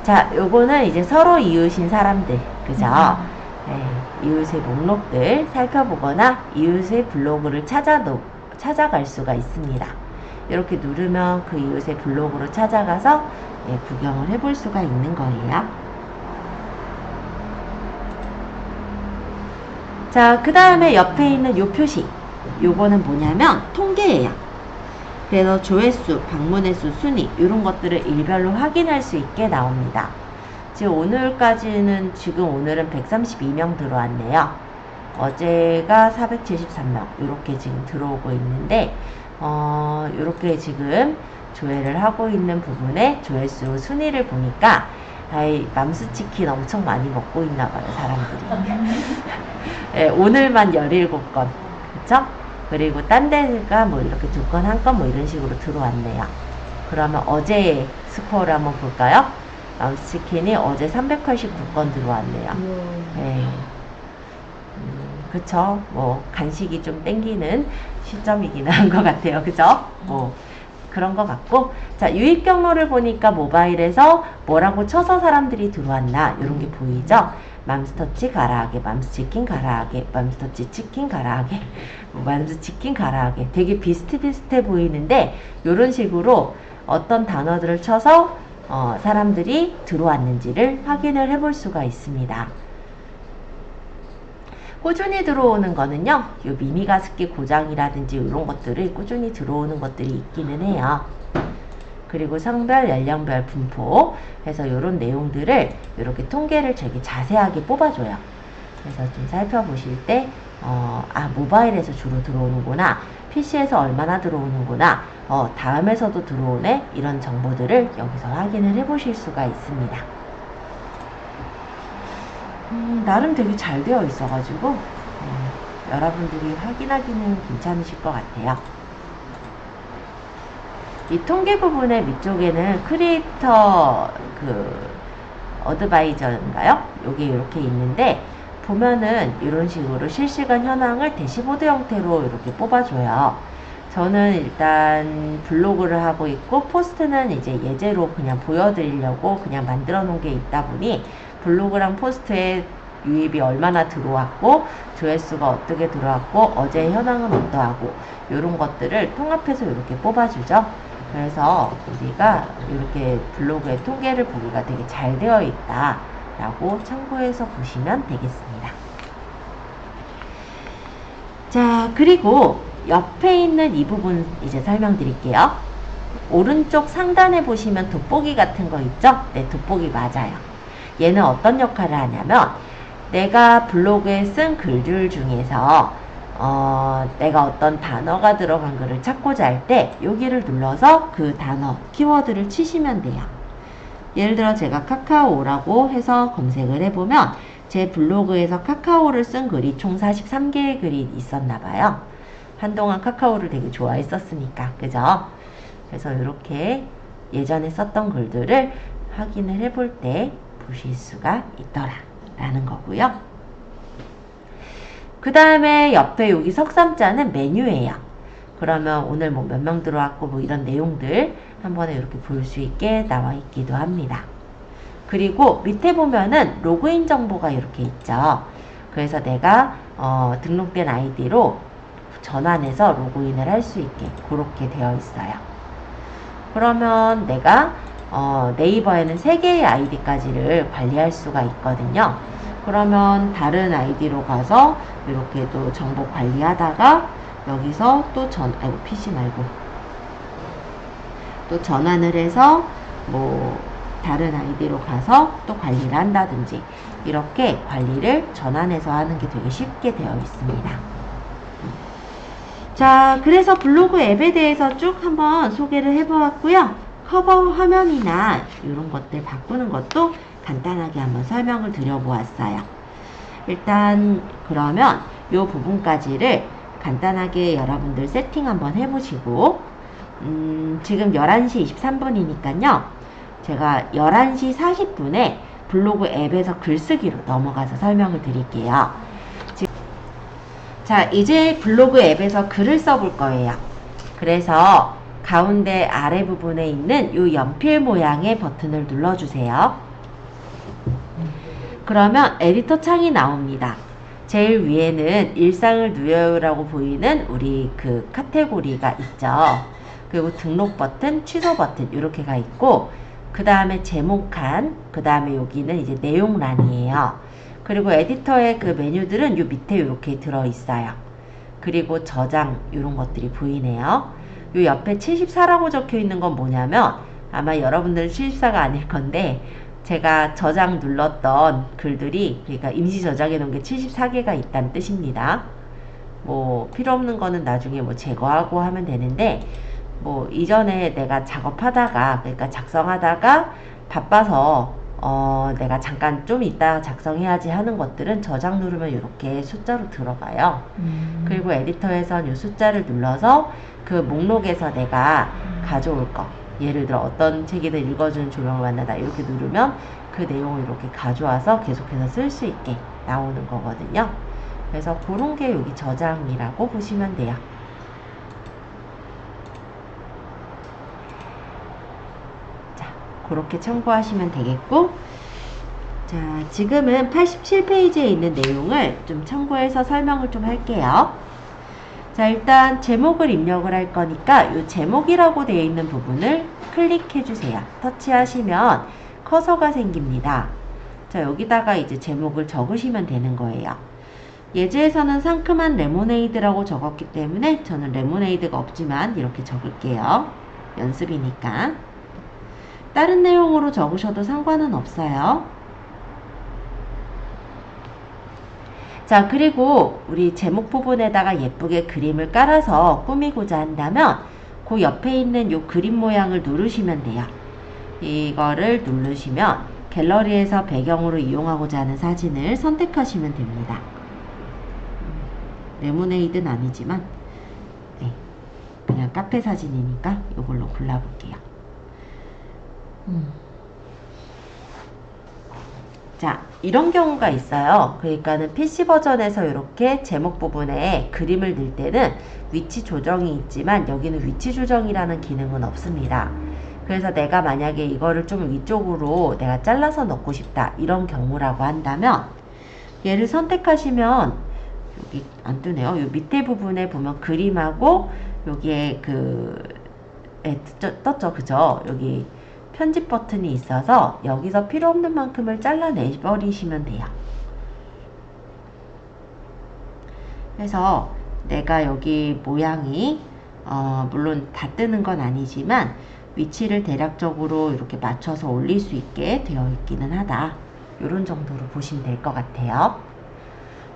자, 요거는 이제 서로 이웃인 사람들, 그죠? 이웃의 목록들 살펴보거나 이웃의 블로그를 찾아갈 수가 있습니다. 이렇게 누르면 그 이웃의 블로그로 찾아가서 구경을 해볼 수가 있는 거예요. 자, 그 다음에 옆에 있는 요 표시, 요거는 뭐냐면 통계예요. 그래서 조회수, 방문의 수, 순위 이런 것들을 일별로 확인할 수 있게 나옵니다. 지금 오늘까지는 오늘은 132명 들어왔네요. 어제가 473명 이렇게 지금 들어오고 있는데 이렇게 지금 조회를 하고 있는 부분에 조회수 순위를 보니까 맘스치킨 엄청 많이 먹고 있나봐요, 사람들이. 네, 오늘만 17건 그쵸? 그리고 딴 데가 뭐 이렇게 2건, 1건 뭐 이런 식으로 들어왔네요. 그러면 어제의 스코어를 한번 볼까요? 맘스치킨이 어제 389건 들어왔네요. 네. 그쵸? 뭐 간식이 좀 땡기는 시점이긴 한 것 같아요. 그죠? 뭐 그런 것 같고, 자, 유입 경로를 보니까 모바일에서 뭐라고 쳐서 사람들이 들어왔나 이런 게 보이죠? 맘스터치 가라하게, 맘스치킨 가라하게, 맘스터치 치킨 가라하게, 맘스치킨 가라하게 되게 비슷비슷해 보이는데 이런 식으로 어떤 단어들을 쳐서 사람들이 들어왔는지를 확인을 해볼 수가 있습니다. 꾸준히 들어오는 거는요, 요 미니가습기 고장이라든지 이런 것들이 꾸준히 들어오는 것들이 있기는 해요. 그리고 성별, 연령별 분포 해서 이런 내용들을 이렇게 통계를 되게 자세하게 뽑아줘요. 그래서 좀 살펴보실 때 모바일에서 주로 들어오는구나, PC에서 얼마나 들어오는구나, 다음에서도 들어오네, 이런 정보들을 여기서 확인을 해보실 수가 있습니다. 나름 되게 잘 되어 있어가지고 여러분들이 확인하기는 괜찮으실 것 같아요. 이 통계 부분의 밑쪽에는 크리에이터 어드바이저인가요? 요게 이렇게 있는데 보면은 이런 식으로 실시간 현황을 대시보드 형태로 이렇게 뽑아줘요. 저는 일단 블로그를 하고 있고 포스트는 이제 예제로 그냥 보여드리려고 그냥 만들어 놓은 게 있다 보니 블로그랑 포스트에 유입이 얼마나 들어왔고 조회수가 어떻게 들어왔고 어제 현황은 어떠하고 이런 것들을 통합해서 이렇게 뽑아주죠. 그래서 우리가 이렇게 블로그의 통계를 보기가 되게 잘 되어 있다 라고 참고해서 보시면 되겠습니다. 자, 그리고 옆에 있는 이 부분 이제 설명드릴게요. 오른쪽 상단에 보시면 돋보기 같은 거 있죠? 네, 돋보기 맞아요. 얘는 어떤 역할을 하냐면 내가 블로그에 쓴 글들 중에서 내가 어떤 단어가 들어간 글을 찾고자 할 때 여기를 눌러서 그 단어, 키워드를 치시면 돼요. 예를 들어 제가 카카오라고 해서 검색을 해보면 제 블로그에서 카카오를 쓴 글이 총 43개의 글이 있었나 봐요. 한동안 카카오를 되게 좋아했었으니까, 그죠? 그래서 이렇게 예전에 썼던 글들을 확인을 해볼 때 보실 수가 있더라 라는 거고요. 그 다음에 옆에 여기 석삼자는 메뉴예요. 그러면 오늘 뭐 몇 명 들어왔고 뭐 이런 내용들 한 번에 이렇게 볼 수 있게 나와 있기도 합니다. 그리고 밑에 보면은 로그인 정보가 이렇게 있죠. 그래서 내가 등록된 아이디로 전환해서 로그인을 할 수 있게 그렇게 되어 있어요. 그러면 내가 네이버에는 3개의 아이디까지를 관리할 수가 있거든요. 그러면 다른 아이디로 가서 이렇게 또 정보 관리하다가 여기서 또 PC 말고 또 전환을 해서 뭐 다른 아이디로 가서 또 관리를 한다든지 이렇게 관리를 전환해서 하는 게 되게 쉽게 되어 있습니다. 자, 그래서 블로그 앱에 대해서 쭉 한번 소개를 해보았고요. 커버 화면이나 이런 것들 바꾸는 것도 간단하게 한번 설명을 드려보았어요. 일단 그러면 이 부분까지를 간단하게 여러분들 세팅 한번 해보시고 지금 11시 23분이니까요. 제가 11시 40분에 블로그 앱에서 글쓰기로 넘어가서 설명을 드릴게요. 자, 이제 블로그 앱에서 글을 써볼 거예요. 그래서 가운데 아래 부분에 있는 이 연필 모양의 버튼을 눌러주세요. 그러면 에디터 창이 나옵니다. 제일 위에는 일상을 누려요라고 보이는 우리 그 카테고리가 있죠. 그리고 등록 버튼, 취소 버튼 이렇게가 있고, 그 다음에 제목칸, 그 다음에 여기는 이제 내용란이에요. 그리고 에디터의 그 메뉴들은 요 밑에 이렇게 들어있어요. 그리고 저장 이런 것들이 보이네요. 요 옆에 74라고 적혀 있는 건 뭐냐면, 아마 여러분들은 74가 아닐 건데, 제가 저장 눌렀던 글들이, 그러니까 임시 저장해 놓은 게 74개가 있다는 뜻입니다. 뭐 필요 없는 거는 나중에 뭐 제거하고 하면 되는데, 뭐 이전에 내가 작업하다가, 그러니까 작성하다가 바빠서 내가 잠깐 좀 이따 작성해야지 하는 것들은 저장 누르면 이렇게 숫자로 들어가요. 그리고 에디터에선 이 숫자를 눌러서 그 목록에서 내가 가져올 거, 예를 들어 어떤 책이든 읽어주는 조명을 만나다 이렇게 누르면 그 내용을 이렇게 가져와서 계속해서 쓸 수 있게 나오는 거거든요. 그래서 그런 게 여기 저장이라고 보시면 돼요. 자, 그렇게 참고하시면 되겠고, 자, 지금은 87페이지에 있는 내용을 좀 참고해서 설명을 좀 할게요. 자, 일단 제목을 입력을 할 거니까 이 제목이라고 되어 있는 부분을 클릭해 주세요. 터치하시면 커서가 생깁니다. 자, 여기다가 이제 제목을 적으시면 되는 거예요. 예제에서는 상큼한 레모네이드라고 적었기 때문에 저는 레모네이드가 없지만 이렇게 적을게요. 연습이니까. 다른 내용으로 적으셔도 상관은 없어요. 자, 그리고 우리 제목 부분에다가 예쁘게 그림을 깔아서 꾸미고자 한다면 그 옆에 있는 요 그림 모양을 누르시면 돼요. 이거를 누르시면 갤러리에서 배경으로 이용하고자 하는 사진을 선택하시면 됩니다. 레모네이드는 아니지만 네, 그냥 카페 사진이니까 이걸로 골라볼게요. 자, 이런 경우가 있어요. 그러니까는 PC 버전에서 이렇게 제목 부분에 그림을 넣을 때는 위치 조정이 있지만 여기는 위치 조정이라는 기능은 없습니다. 그래서 내가 만약에 이거를 좀 위쪽으로 내가 잘라서 넣고 싶다 이런 경우라고 한다면 얘를 선택하시면 여기 안 뜨네요. 요 밑에 부분에 보면 그림하고 여기에 떴죠, 그죠? 여기 편집 버튼이 있어서 여기서 필요 없는 만큼을 잘라내버리시면 돼요. 그래서 내가 여기 모양이 물론 다 뜨는 건 아니지만 위치를 대략적으로 이렇게 맞춰서 올릴 수 있게 되어 있기는 하다. 이런 정도로 보시면 될 것 같아요.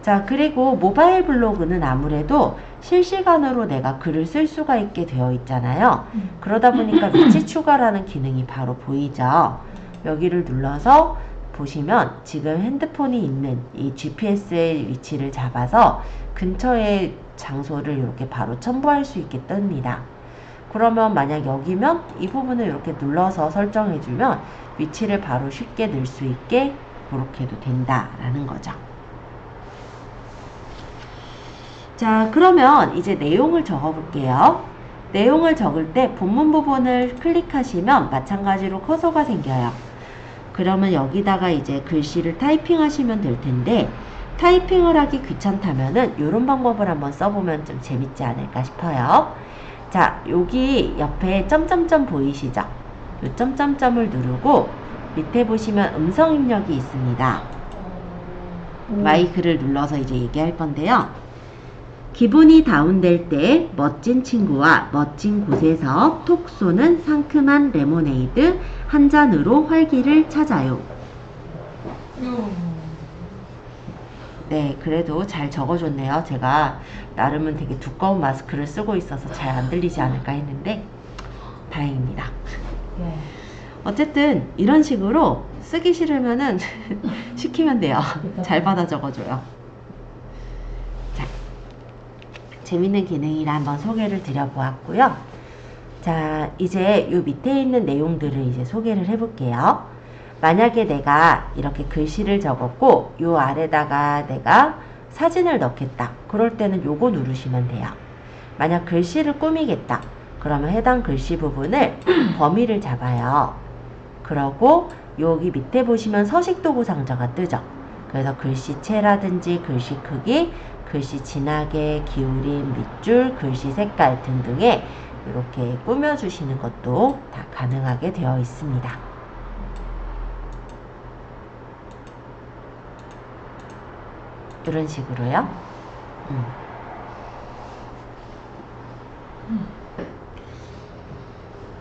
자, 그리고 모바일 블로그는 아무래도 실시간으로 내가 글을 쓸 수가 있게 되어 있잖아요. 그러다 보니까 위치 추가라는 기능이 바로 보이죠. 여기를 눌러서 보시면 지금 핸드폰이 있는 이 GPS의 위치를 잡아서 근처의 장소를 이렇게 바로 첨부할 수 있게 뜹니다. 그러면 만약 여기면 이 부분을 이렇게 눌러서 설정해주면 위치를 바로 쉽게 넣을 수 있게 그렇게도 된다라는 거죠. 자, 그러면 이제 내용을 적어 볼게요. 내용을 적을 때 본문 부분을 클릭하시면 마찬가지로 커서가 생겨요. 그러면 여기다가 이제 글씨를 타이핑 하시면 될 텐데, 타이핑을 하기 귀찮다면은 이런 방법을 한번 써보면 좀 재밌지 않을까 싶어요. 자, 여기 옆에 점점점 보이시죠? 이 점점점을 누르고 밑에 보시면 음성 입력이 있습니다. 마이크를 눌러서 이제 얘기할 건데요. 기분이 다운될 때 멋진 친구와 멋진 곳에서 톡 쏘는 상큼한 레모네이드 한 잔으로 활기를 찾아요. 네, 그래도 잘 적어줬네요. 제가 나름은 되게 두꺼운 마스크를 쓰고 있어서 잘 안 들리지 않을까 했는데 다행입니다. 네. 어쨌든 이런 식으로 쓰기 싫으면은 시키면 돼요. 잘 받아 적어줘요. 자, 재밌는 기능이라 한번 소개를 드려보았고요. 자, 이제 요 밑에 있는 내용들을 이제 소개를 해볼게요. 만약에 내가 이렇게 글씨를 적었고 요 아래다가 내가 사진을 넣겠다. 그럴 때는 요거 누르시면 돼요. 만약 글씨를 꾸미겠다. 그러면 해당 글씨 부분을 범위를 잡아요. 그러고 여기 밑에 보시면 서식도구 상자가 뜨죠. 그래서 글씨체라든지 글씨 크기, 글씨 진하게 기울인 밑줄, 글씨 색깔 등등에 이렇게 꾸며주시는 것도 다 가능하게 되어 있습니다. 이런 식으로요.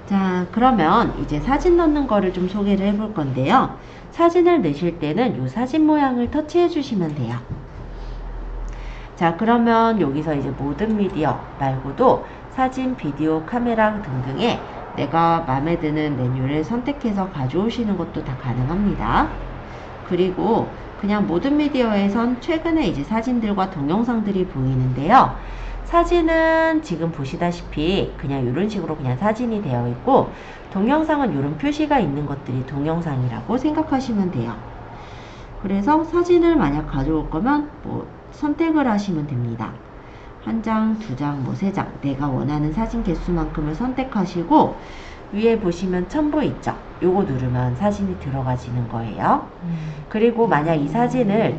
자, 그러면 이제 사진 넣는 거를 좀 소개를 해볼 건데요. 사진을 넣으실 때는 이 사진 모양을 터치해 주시면 돼요. 자, 그러면 여기서 이제 모든 미디어 말고도 사진, 비디오, 카메라 등등에 내가 마음에 드는 메뉴를 선택해서 가져오시는 것도 다 가능합니다. 그리고 그냥 모든 미디어에선 최근에 이제 사진들과 동영상들이 보이는데요. 사진은 지금 보시다시피 그냥 이런 식으로 그냥 사진이 되어 있고, 동영상은 이런 표시가 있는 것들이 동영상이라고 생각하시면 돼요. 그래서 사진을 만약 가져올 거면 뭐 선택을 하시면 됩니다. 한 장, 두 장, 뭐 세 장, 내가 원하는 사진 개수만큼을 선택하시고, 위에 보시면 첨부 있죠? 요거 누르면 사진이 들어가지는 거예요. 그리고 만약 이 사진을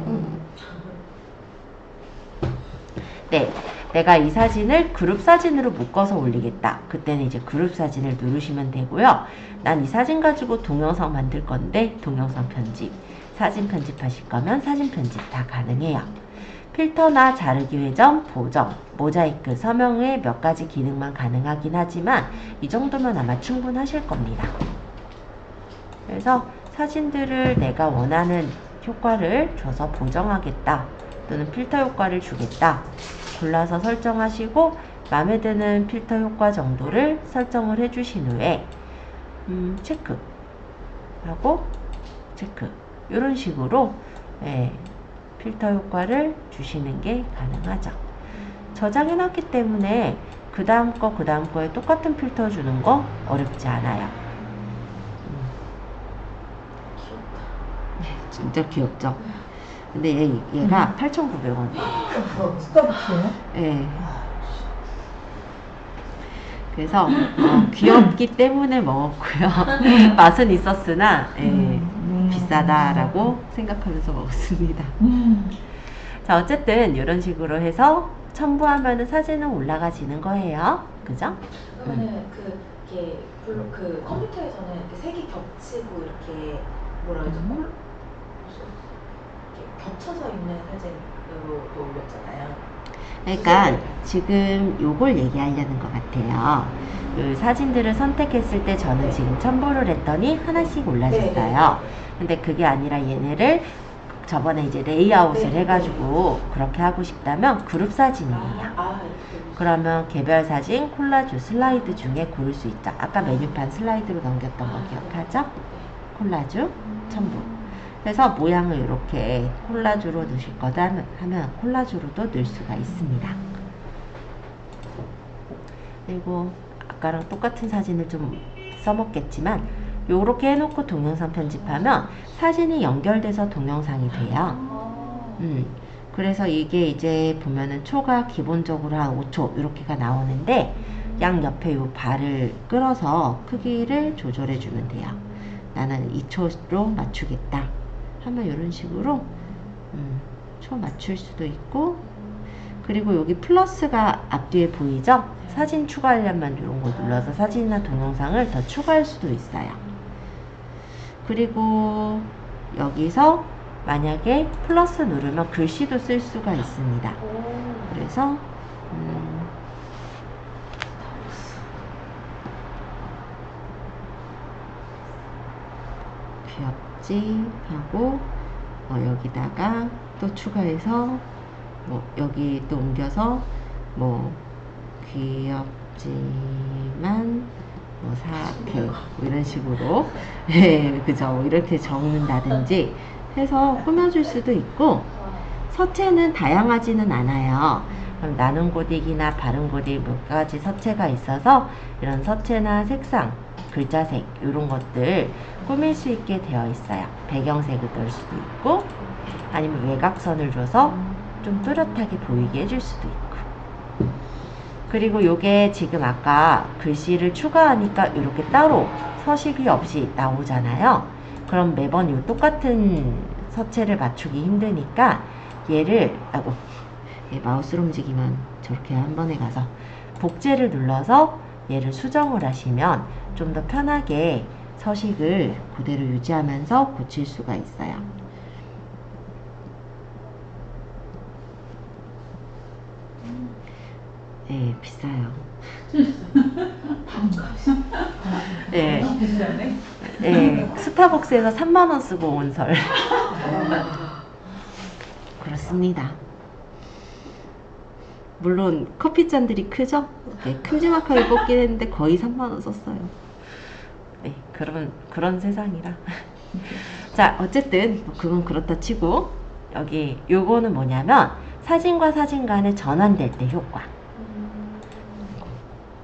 내가 이 사진을 그룹 사진으로 묶어서 올리겠다. 그때는 이제 그룹 사진을 누르시면 되고요. 난 이 사진 가지고 동영상 만들 건데 동영상 편집, 사진 편집하실 거면 사진 편집 다 가능해요. 필터나 자르기 회전, 보정, 모자이크, 서명의 몇 가지 기능만 가능하긴 하지만 이 정도면 아마 충분하실 겁니다. 그래서 사진들을 내가 원하는 효과를 줘서 보정하겠다 또는 필터 효과를 주겠다 골라서 설정하시고, 마음에 드는 필터 효과 정도를 설정을 해주신 후에 체크 하고 체크, 이런 식으로 필터 효과를 주시는 게 가능하죠. 저장해 놨기 때문에 그 다음 거에 똑같은 필터 주는 거 어렵지 않아요. 귀엽다. 진짜 귀엽죠? 근데 얘가 8,900원. 스타벅스요? 예. 그래서 귀엽기 때문에 먹었고요. 맛은 있었으나 비싸다라고 생각하면서 먹었습니다. 자, 어쨌든 이런 식으로 해서 첨부하면은 사진은 올라가지는 거예요. 그죠? 그러면은 그 컴퓨터에서는 이렇게 색이 겹치고 이렇게 뭐라 그러죠? 이렇게 겹쳐서 있는 사진으로도 올렸잖아요. 그러니까 지금 요걸 얘기하려는 것 같아요. 그 사진들을 선택했을 때 저는 지금 첨부를 했더니 하나씩 올라졌어요. 근데 그게 아니라 얘네를 저번에 이제 레이아웃을 해가지고 그렇게 하고 싶다면 그룹 사진이에요. 그러면 개별 사진, 콜라주, 슬라이드 중에 고를 수 있죠. 아까 메뉴판 슬라이드로 넘겼던 거 기억하죠? 콜라주, 첨부. 그래서 모양을 이렇게 콜라주로 넣으실 거다 하면 콜라주로도 넣을 수가 있습니다. 그리고 아까랑 똑같은 사진을 좀 써먹겠지만 요렇게 해놓고 동영상 편집하면 사진이 연결돼서 동영상이 돼요. 그래서 이게 이제 보면은 초가 기본적으로 한 5초 이렇게가 나오는데 양 옆에 요 발을 끌어서 크기를 조절해 주면 돼요. 나는 2초로 맞추겠다 하면 이런 식으로 초 맞출 수도 있고, 그리고 여기 플러스가 앞뒤에 보이죠? 사진 추가하려면 이런 거 눌러서 사진이나 동영상을 더 추가할 수도 있어요. 그리고 여기서 만약에 플러스 누르면 글씨도 쓸 수가 있습니다. 그래서 귀엽지 하고 여기다가 또 추가해서 뭐 여기 또 옮겨서 뭐 귀엽지만 뭐 사태 뭐 이런 식으로 그죠? 이렇게 적는다든지 해서 꾸며줄 수도 있고, 서체는 다양하지는 않아요. 그럼 나눈 고딕이나 바른 고딕 몇 가지 서체가 있어서 이런 서체나 색상, 글자색 이런 것들 꾸밀 수 있게 되어 있어요. 배경색을 넣을 수도 있고 아니면 외곽선을 줘서 좀 뚜렷하게 보이게 해줄 수도 있고. 그리고 요게 지금 아까 글씨를 추가하니까 이렇게 따로 서식이 없이 나오잖아요. 그럼 매번 이 똑같은 서체를 맞추기 힘드니까 얘를 마우스로 움직이면 저렇게 한 번에 가서 복제를 눌러서 얘를 수정을 하시면 좀 더 편하게 서식을 그대로 유지하면서 고칠 수가 있어요. 네, 비싸요. 네, 비싸네. 네, 스타벅스에서 3만원 쓰고 온 설. 그렇습니다. 물론 커피잔들이 크죠? 네, 큼지막하게 뽑긴 했는데 거의 3만원 썼어요. 네, 그런 세상이라. 자, 어쨌든 뭐 그건 그렇다 치고 여기 요거는 뭐냐면 사진과 사진 간에 전환될 때 효과.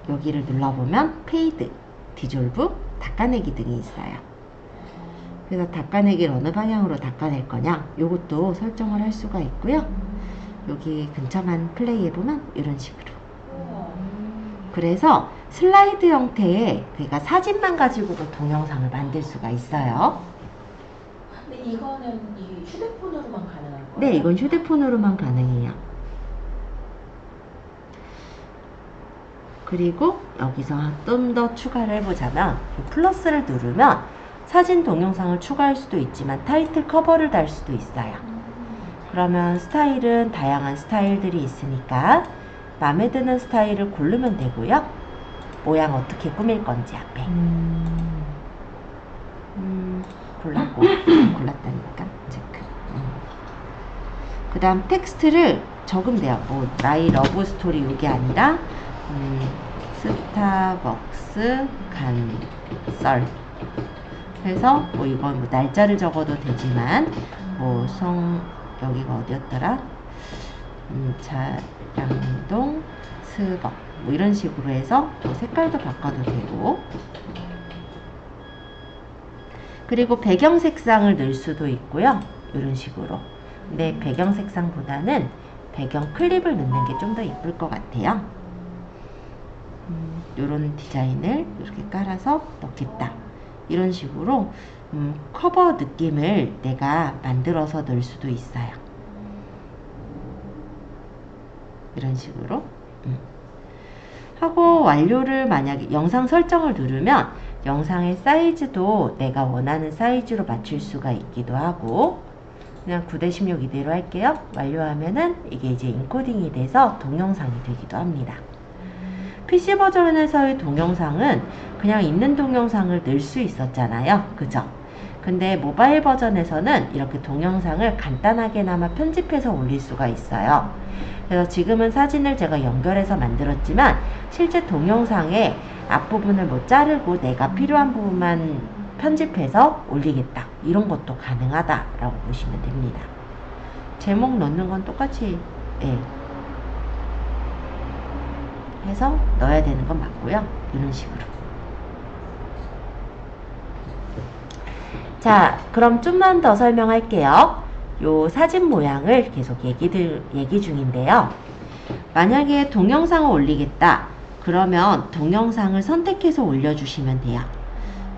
여기를 눌러보면 페이드, 디졸브, 닦아내기 등이 있어요. 그래서 닦아내기를 어느 방향으로 닦아낼 거냐 요것도 설정을 할 수가 있고요. 여기 근처만 플레이해보면 이런 식으로. 그래서 슬라이드 형태의, 그러니까 사진만 가지고도 동영상을 만들 수가 있어요. 근데 이거는 이 휴대폰으로만 가능한 거예요? 네, 이건 휴대폰으로만 가능해요. 그리고 여기서 좀 더 추가를 해보자면 플러스를 누르면 사진 동영상을 추가할 수도 있지만 타이틀 커버를 달 수도 있어요. 그러면 스타일은 다양한 스타일들이 있으니까 마음에 드는 스타일을 고르면 되고요. 모양 어떻게 꾸밀 건지 앞에 골랐고 골랐다니까 체크. 그 다음 텍스트를 적으면 돼요. 뭐 마이 러브 스토리 이게 아니라 스타벅스 간썰 해서 뭐 이건 뭐 날짜를 적어도 되지만 뭐 여기가 어디였더라? 자양동 스벅 뭐 이런 식으로 해서 뭐 색깔도 바꿔도 되고, 그리고 배경 색상을 넣을 수도 있고요. 이런 식으로. 근데 배경 색상보다는 배경 클립을 넣는 게 좀 더 이쁠 것 같아요. 이런 디자인을 이렇게 깔아서 넣겠다. 이런 식으로 커버 느낌을 내가 만들어서 넣을 수도 있어요. 이런 식으로 하고 완료를 만약에 영상 설정을 누르면 영상의 사이즈도 내가 원하는 사이즈로 맞출 수가 있기도 하고, 그냥 9:16 이대로 할게요. 완료하면은 이게 이제 인코딩이 돼서 동영상이 되기도 합니다. PC 버전에서의 동영상은 그냥 있는 동영상을 넣을 수 있었잖아요. 그죠? 근데 모바일 버전에서는 이렇게 동영상을 간단하게나마 편집해서 올릴 수가 있어요. 그래서 지금은 사진을 제가 연결해서 만들었지만 실제 동영상의 앞부분을 뭐 자르고 내가 필요한 부분만 편집해서 올리겠다. 이런 것도 가능하다라고 보시면 됩니다. 제목 넣는 건 똑같이 해서 넣어야 되는 건 맞고요. 이런 식으로. 자, 그럼 좀만 더 설명할게요. 요 사진 모양을 계속 얘기 중인데요. 만약에 동영상을 올리겠다. 그러면 동영상을 선택해서 올려주시면 돼요.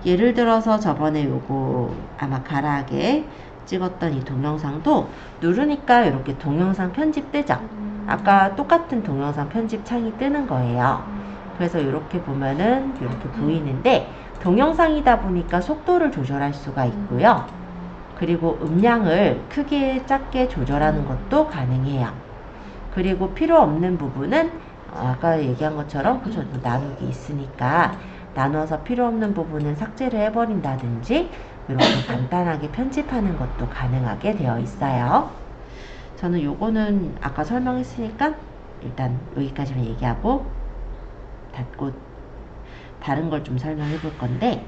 예를 들어서 저번에 요거 아마 가라하게 찍었던 이 동영상도 누르니까 이렇게 동영상 편집 뜨죠? 아까 똑같은 동영상 편집 창이 뜨는 거예요. 그래서 이렇게 보면은 이렇게 보이는데 동영상이다 보니까 속도를 조절할 수가 있고요. 그리고 음량을 크게 작게 조절하는 것도 가능해요. 그리고 필요 없는 부분은 아까 얘기한 것처럼 그죠? 나누기 있으니까 나눠서 필요 없는 부분은 삭제를 해버린다든지 이렇게 간단하게 편집하는 것도 가능하게 되어 있어요. 저는 요거는 아까 설명했으니까 일단 여기까지만 얘기하고 닫고 다른 걸 좀 설명해 볼 건데,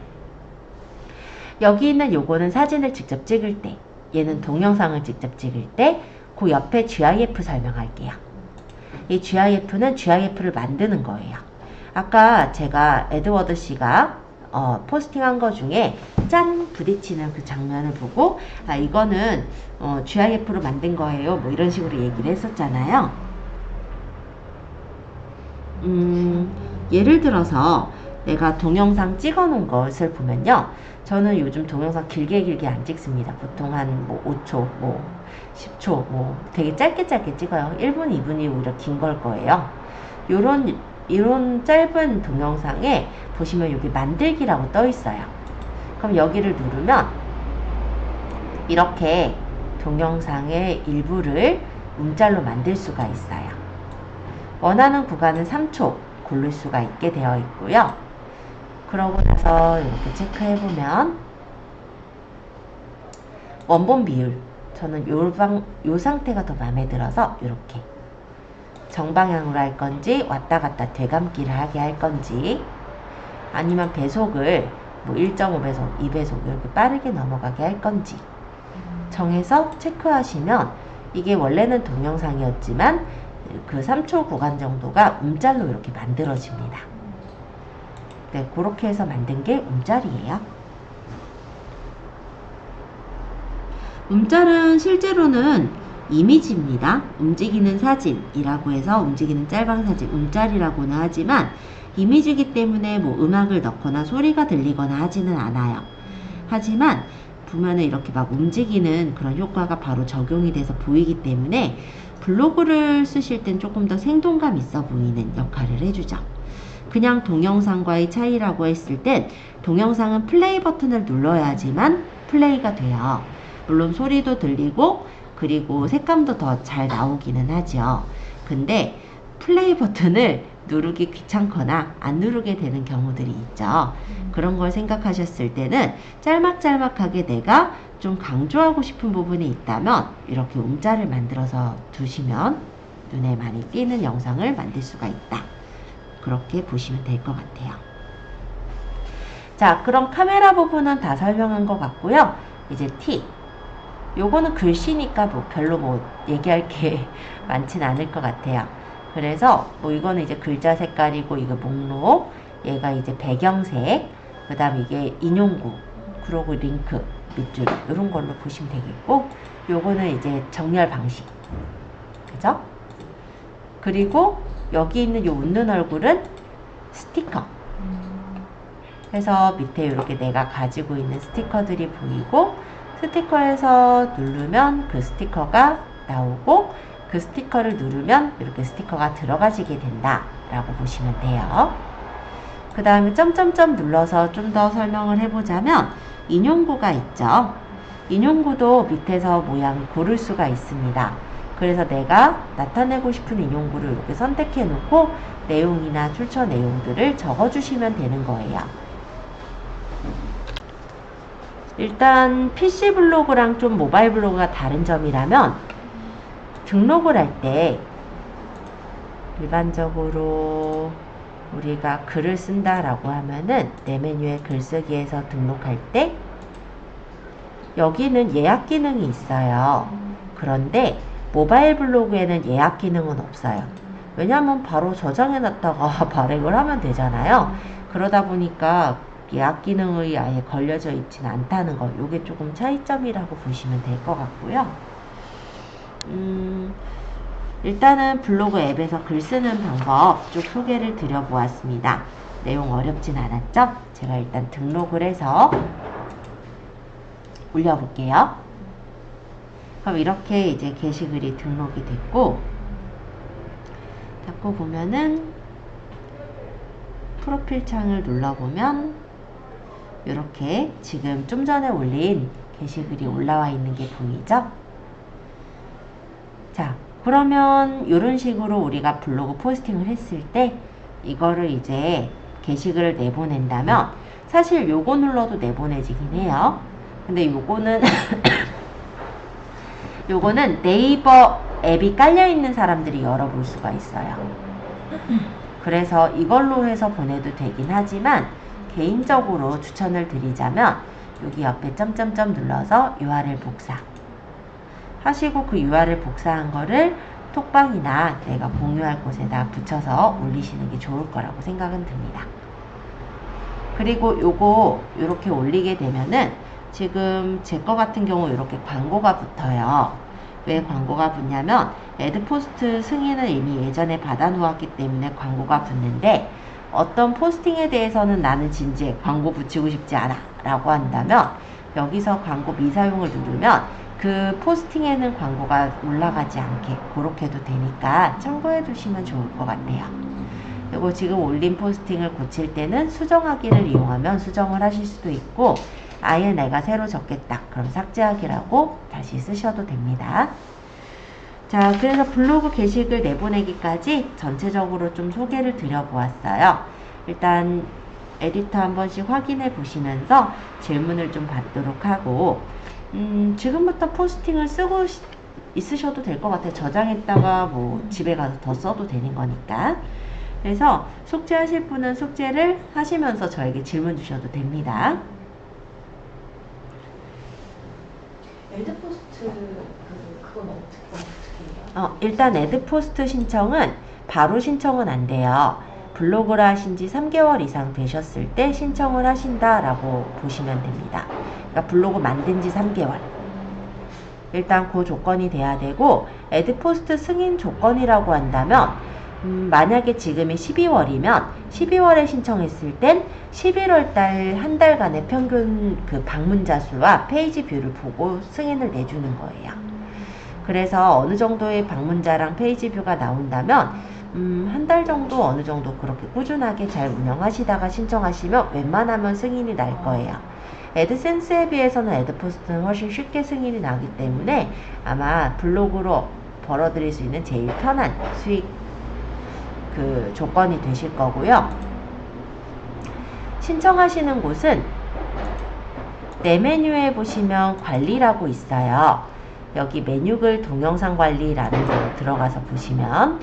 여기 있는 요거는 사진을 직접 찍을 때, 얘는 동영상을 직접 찍을 때 그 옆에 GIF 설명할게요. 이 GIF는 GIF를 만드는 거예요. 아까 제가 에드워드 씨가 포스팅한 거 중에 짠 부딪히는 그 장면을 보고 이거는 GIF로 만든 거예요. 뭐 이런 식으로 얘기를 했었잖아요. 예를 들어서 내가 동영상 찍어 놓은 것을 보면요. 저는 요즘 동영상 길게 안 찍습니다. 보통 한 뭐 5초, 뭐 10초, 뭐 되게 짧게 찍어요. 1분, 2분이 오히려 긴 걸 거예요. 이런 짧은 동영상에 보시면 여기 만들기라고 떠 있어요. 그럼 여기를 누르면 이렇게 동영상의 일부를 움짤로 만들 수가 있어요. 원하는 구간은 3초 고를 수가 있게 되어 있고요. 그러고 나서 이렇게 체크해보면 원본 비율, 저는 요 상태가 더 마음에 들어서 이렇게 정방향으로 할 건지 왔다 갔다 되감기를 하게 할 건지 아니면 배속을 뭐 1.5배속, 2배속 이렇게 빠르게 넘어가게 할 건지 정해서 체크하시면 이게 원래는 동영상이었지만 그 3초 구간 정도가 움짤로 이렇게 만들어집니다. 네, 그렇게 해서 만든 게 움짤이에요. 움짤은 실제로는 이미지입니다. 움직이는 사진이라고 해서 움직이는 짤방 사진, 움짤이라고는 하지만 이미지이기 때문에 뭐 음악을 넣거나 소리가 들리거나 하지는 않아요. 하지만 보면은 이렇게 막 움직이는 그런 효과가 바로 적용이 돼서 보이기 때문에 블로그를 쓰실 땐 조금 더 생동감 있어 보이는 역할을 해주죠. 그냥 동영상과의 차이라고 했을 땐 동영상은 플레이 버튼을 눌러야지만 플레이가 돼요. 물론 소리도 들리고 그리고 색감도 더 잘 나오기는 하죠. 근데 플레이 버튼을 누르기 귀찮거나 안 누르게 되는 경우들이 있죠. 그런 걸 생각하셨을 때는 짤막짤막하게 내가 좀 강조하고 싶은 부분이 있다면 이렇게 움짤을 만들어서 두시면 눈에 많이 띄는 영상을 만들 수가 있다. 그렇게 보시면 될 것 같아요. 자, 그럼 카메라 부분은 다 설명한 것 같고요. 이제 팁. 요거는 글씨니까 뭐 별로 뭐 얘기할 게 많진 않을 것 같아요. 그래서 뭐 이거는 이제 글자 색깔이고 이거 목록, 얘가 이제 배경색, 그 다음 이게 인용구, 그리고 링크, 밑줄 이런 걸로 보시면 되겠고, 요거는 이제 정렬 방식, 그죠? 그리고 여기 있는 요 웃는 얼굴은 스티커. 그래서 밑에 이렇게 내가 가지고 있는 스티커들이 보이고, 스티커에서 누르면 그 스티커가 나오고, 그 스티커를 누르면 이렇게 스티커가 들어가지게 된다 라고 보시면 돼요. 그 다음에 점점점 눌러서 좀 더 설명을 해보자면 인용구가 있죠. 인용구도 밑에서 모양 고를 수가 있습니다. 그래서 내가 나타내고 싶은 인용구를 이렇게 선택해 놓고 내용이나 출처 내용들을 적어주시면 되는 거예요. 일단 PC 블로그랑 좀 모바일 블로그가 다른 점이라면 등록을 할 때 일반적으로 우리가 글을 쓴다라고 하면은 내 메뉴의 글쓰기에서 등록할 때 여기는 예약 기능이 있어요. 그런데 모바일 블로그에는 예약 기능은 없어요. 왜냐하면 바로 저장해 놨다가 발행을 하면 되잖아요. 그러다 보니까 예약 기능이 아예 걸려져 있지는 않다는 거, 요게 조금 차이점이라고 보시면 될 것 같고요. 일단은 블로그 앱에서 글 쓰는 방법 쭉 소개를 드려보았습니다. 내용 어렵진 않았죠? 제가 일단 등록을 해서 올려볼게요. 그럼 이렇게 이제 게시글이 등록이 됐고, 자꾸 보면은 프로필 창을 눌러보면 이렇게 지금 좀 전에 올린 게시글이 올라와 있는 게 보이죠? 자, 그러면 이런 식으로 우리가 블로그 포스팅을 했을 때 이거를 이제 게시글을 내보낸다면 사실 요거 눌러도 내보내지긴 해요. 근데 요거는 요거는 네이버 앱이 깔려있는 사람들이 열어볼 수가 있어요. 그래서 이걸로 해서 보내도 되긴 하지만 개인적으로 추천을 드리자면 여기 옆에 점점점 눌러서 URL 복사 하시고 그 URL 복사한 거를 톡방이나 내가 공유할 곳에다 붙여서 올리시는 게 좋을 거라고 생각은 듭니다. 그리고 요거 이렇게 올리게 되면은 지금 제 거 같은 경우 이렇게 광고가 붙어요. 왜 광고가 붙냐면 애드포스트 승인을 이미 예전에 받아 놓았기 때문에 광고가 붙는데 어떤 포스팅에 대해서는 나는 진지해, 광고 붙이고 싶지 않아 라고 한다면 여기서 광고 미사용을 누르면 그 포스팅에는 광고가 올라가지 않게 그렇게 해도 되니까 참고해 두시면 좋을 것 같아요. 그리고 지금 올린 포스팅을 고칠 때는 수정하기를 이용하면 수정을 하실 수도 있고, 아예 내가 새로 적겠다 그럼 삭제하기라고 다시 쓰셔도 됩니다. 자, 그래서 블로그 게시글 내보내기까지 전체적으로 좀 소개를 드려보았어요. 일단 에디터 한 번씩 확인해 보시면서 질문을 좀 받도록 하고, 지금부터 포스팅을 쓰고 있으셔도 될 것 같아요. 저장했다가 뭐 집에 가서 더 써도 되는 거니까. 그래서 숙제하실 분은 숙제를 하시면서 저에게 질문 주셔도 됩니다. 에드포스트 그건 어떻게 해요? 일단 에드포스트 신청은 바로 신청은 안 돼요. 블로그를 하신 지 3개월 이상 되셨을 때 신청을 하신다라고 보시면 됩니다. 그러니까 블로그 만든 지 3개월. 일단 그 조건이 돼야 되고, 에드포스트 승인 조건이라고 한다면 만약에 지금이 12월이면 12월에 신청했을 땐 11월 달 한 달간의 평균 그 방문자 수와 페이지 뷰를 보고 승인을 내주는 거예요. 그래서 어느 정도의 방문자랑 페이지 뷰가 나온다면 한 달 정도 어느 정도 그렇게 꾸준하게 잘 운영하시다가 신청하시면 웬만하면 승인이 날 거예요. 애드센스에 비해서는 에드포스트는 훨씬 쉽게 승인이 나기 때문에 아마 블로그로 벌어들일 수 있는 제일 편한 수익 그 조건이 되실 거고요. 신청하시는 곳은 내 메뉴에 보시면 관리라고 있어요. 여기 메뉴글 동영상 관리라는 데로 들어가서 보시면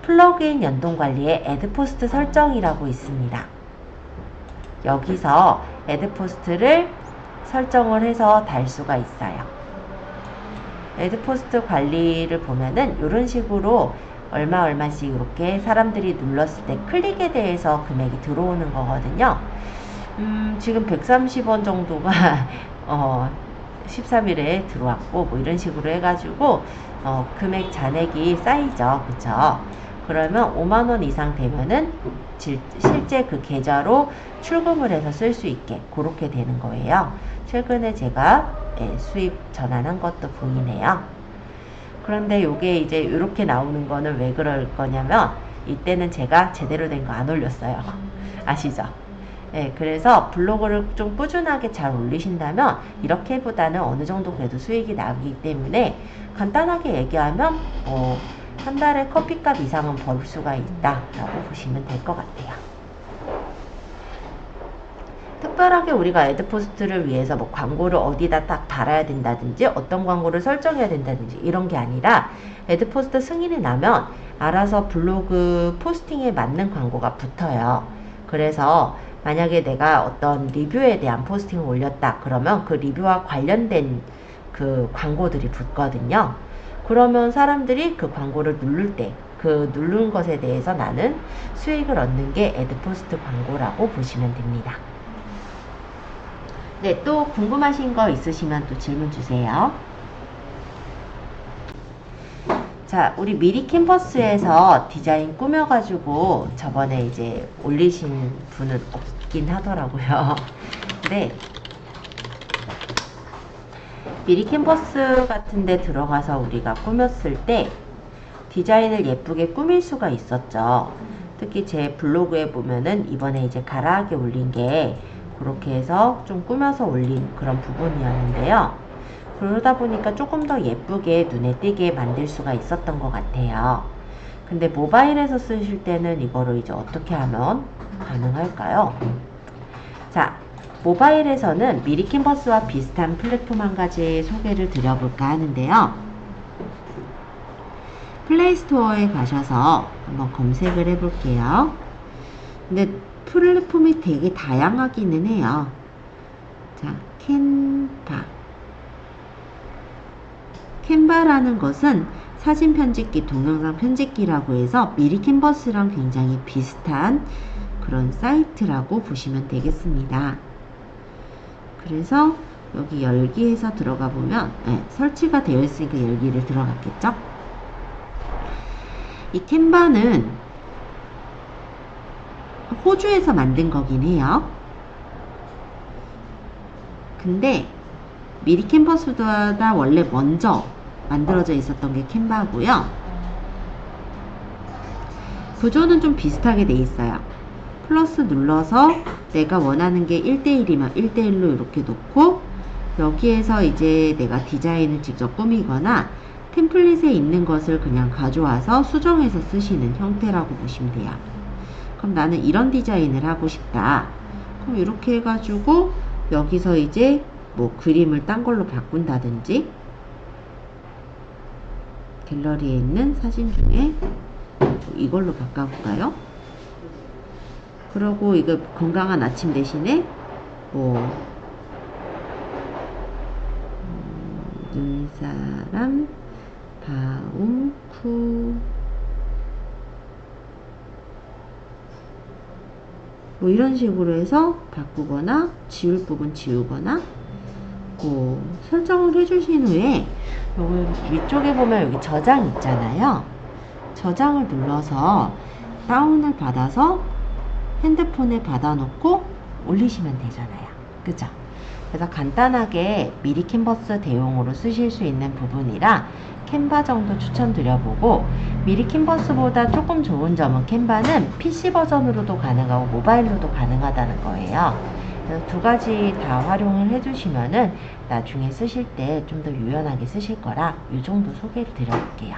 플러그인 연동 관리에 에드포스트 설정이라고 있습니다. 여기서 에드포스트를 설정을 해서 달 수가 있어요. 에드포스트 관리를 보면은 이런 식으로 얼마씩 이렇게 사람들이 눌렀을 때 클릭에 대해서 금액이 들어오는 거거든요. 지금 130원 정도가 13일에 들어왔고 뭐 이런 식으로 해가지고 금액 잔액이 쌓이죠. 그쵸? 그러면 5만원 이상 되면은 실제 그 계좌로 출금을 해서 쓸 수 있게 그렇게 되는 거예요. 최근에 제가 수입 전환한 것도 보이네요. 그런데 요게 이제 이렇게 나오는 거는 왜 그럴 거냐면 이때는 제가 제대로 된 거 안 올렸어요. 아시죠? 그래서 블로그를 좀 꾸준하게 잘 올리신다면 이렇게보다는 어느 정도 그래도 수익이 나기 때문에 간단하게 얘기하면 한 달에 커피값 이상은 벌 수가 있다라고 보시면 될 것 같아요. 특별하게 우리가 에드포스트를 위해서 뭐 광고를 어디다 딱 달아야 된다든지 어떤 광고를 설정해야 된다든지 이런 게 아니라 에드포스트 승인이 나면 알아서 블로그 포스팅에 맞는 광고가 붙어요. 그래서 만약에 내가 어떤 리뷰에 대한 포스팅을 올렸다 그러면 그 리뷰와 관련된 그 광고들이 붙거든요. 그러면 사람들이 그 광고를 누를 때 그 누른 것에 대해서 나는 수익을 얻는 게 에드포스트 광고라고 보시면 됩니다. 네, 또 궁금하신 거 있으시면 또 질문 주세요. 자, 우리 미리 캠퍼스에서 디자인 꾸며가지고 저번에 이제 올리신 분은 없긴 하더라고요. 근데 미리 캠퍼스 같은 데 들어가서 우리가 꾸몄을 때 디자인을 예쁘게 꾸밀 수가 있었죠. 특히 제 블로그에 보면은 이번에 이제 가라하게 올린 게 그렇게 해서 좀 꾸며서 올린 그런 부분이었는데요. 그러다 보니까 조금 더 예쁘게 눈에 띄게 만들 수가 있었던 것 같아요. 근데 모바일에서 쓰실 때는 이거를 이제 어떻게 하면 가능할까요? 자, 모바일에서는 미리 캔버스와 비슷한 플랫폼 한 가지 소개를 드려볼까 하는데요. 플레이스토어에 가셔서 한번 검색을 해볼게요. 근데 플랫폼이 되게 다양하기는 해요. 자, 캔바라는 것은 사진 편집기, 동영상 편집기라고 해서 미리 캔버스랑 굉장히 비슷한 그런 사이트라고 보시면 되겠습니다. 그래서 여기 열기에서 들어가 보면 설치가 되어 있으니까 열기를 들어갔겠죠? 이 캔바는 호주에서 만든 거긴 해요. 근데 미리 캔버스보다 원래 먼저 만들어져 있었던 게 캔바고요. 구조는 좀 비슷하게 돼 있어요. 플러스 눌러서 내가 원하는 게 1대1이면 1대1로 이렇게 놓고, 여기에서 이제 내가 디자인을 직접 꾸미거나 템플릿에 있는 것을 그냥 가져와서 수정해서 쓰시는 형태라고 보시면 돼요. 그럼 나는 이런 디자인을 하고 싶다. 그럼 이렇게 해가지고 여기서 이제 뭐 그림을 딴 걸로 바꾼다든지, 갤러리에 있는 사진 중에 이걸로 바꿔볼까요? 그러고 이거 건강한 아침 대신에 뭐 눈사람, 바움, 쿠 뭐 이런 식으로 해서 바꾸거나 지울 부분 지우거나 뭐 설정을 해주신 후에 여기 위쪽에 보면 여기 저장 있잖아요. 저장을 눌러서 다운을 받아서 핸드폰에 받아놓고 올리시면 되잖아요. 그죠? 그래서 간단하게 미리 캔버스 대용으로 쓰실 수 있는 부분이라 캔바 정도 추천드려보고, 미리 캔버스보다 조금 좋은 점은 캔바는 PC 버전으로도 가능하고 모바일로도 가능하다는 거예요. 그래서 두 가지 다 활용을 해주시면은 나중에 쓰실 때 좀 더 유연하게 쓰실 거라 이 정도 소개를 드려볼게요.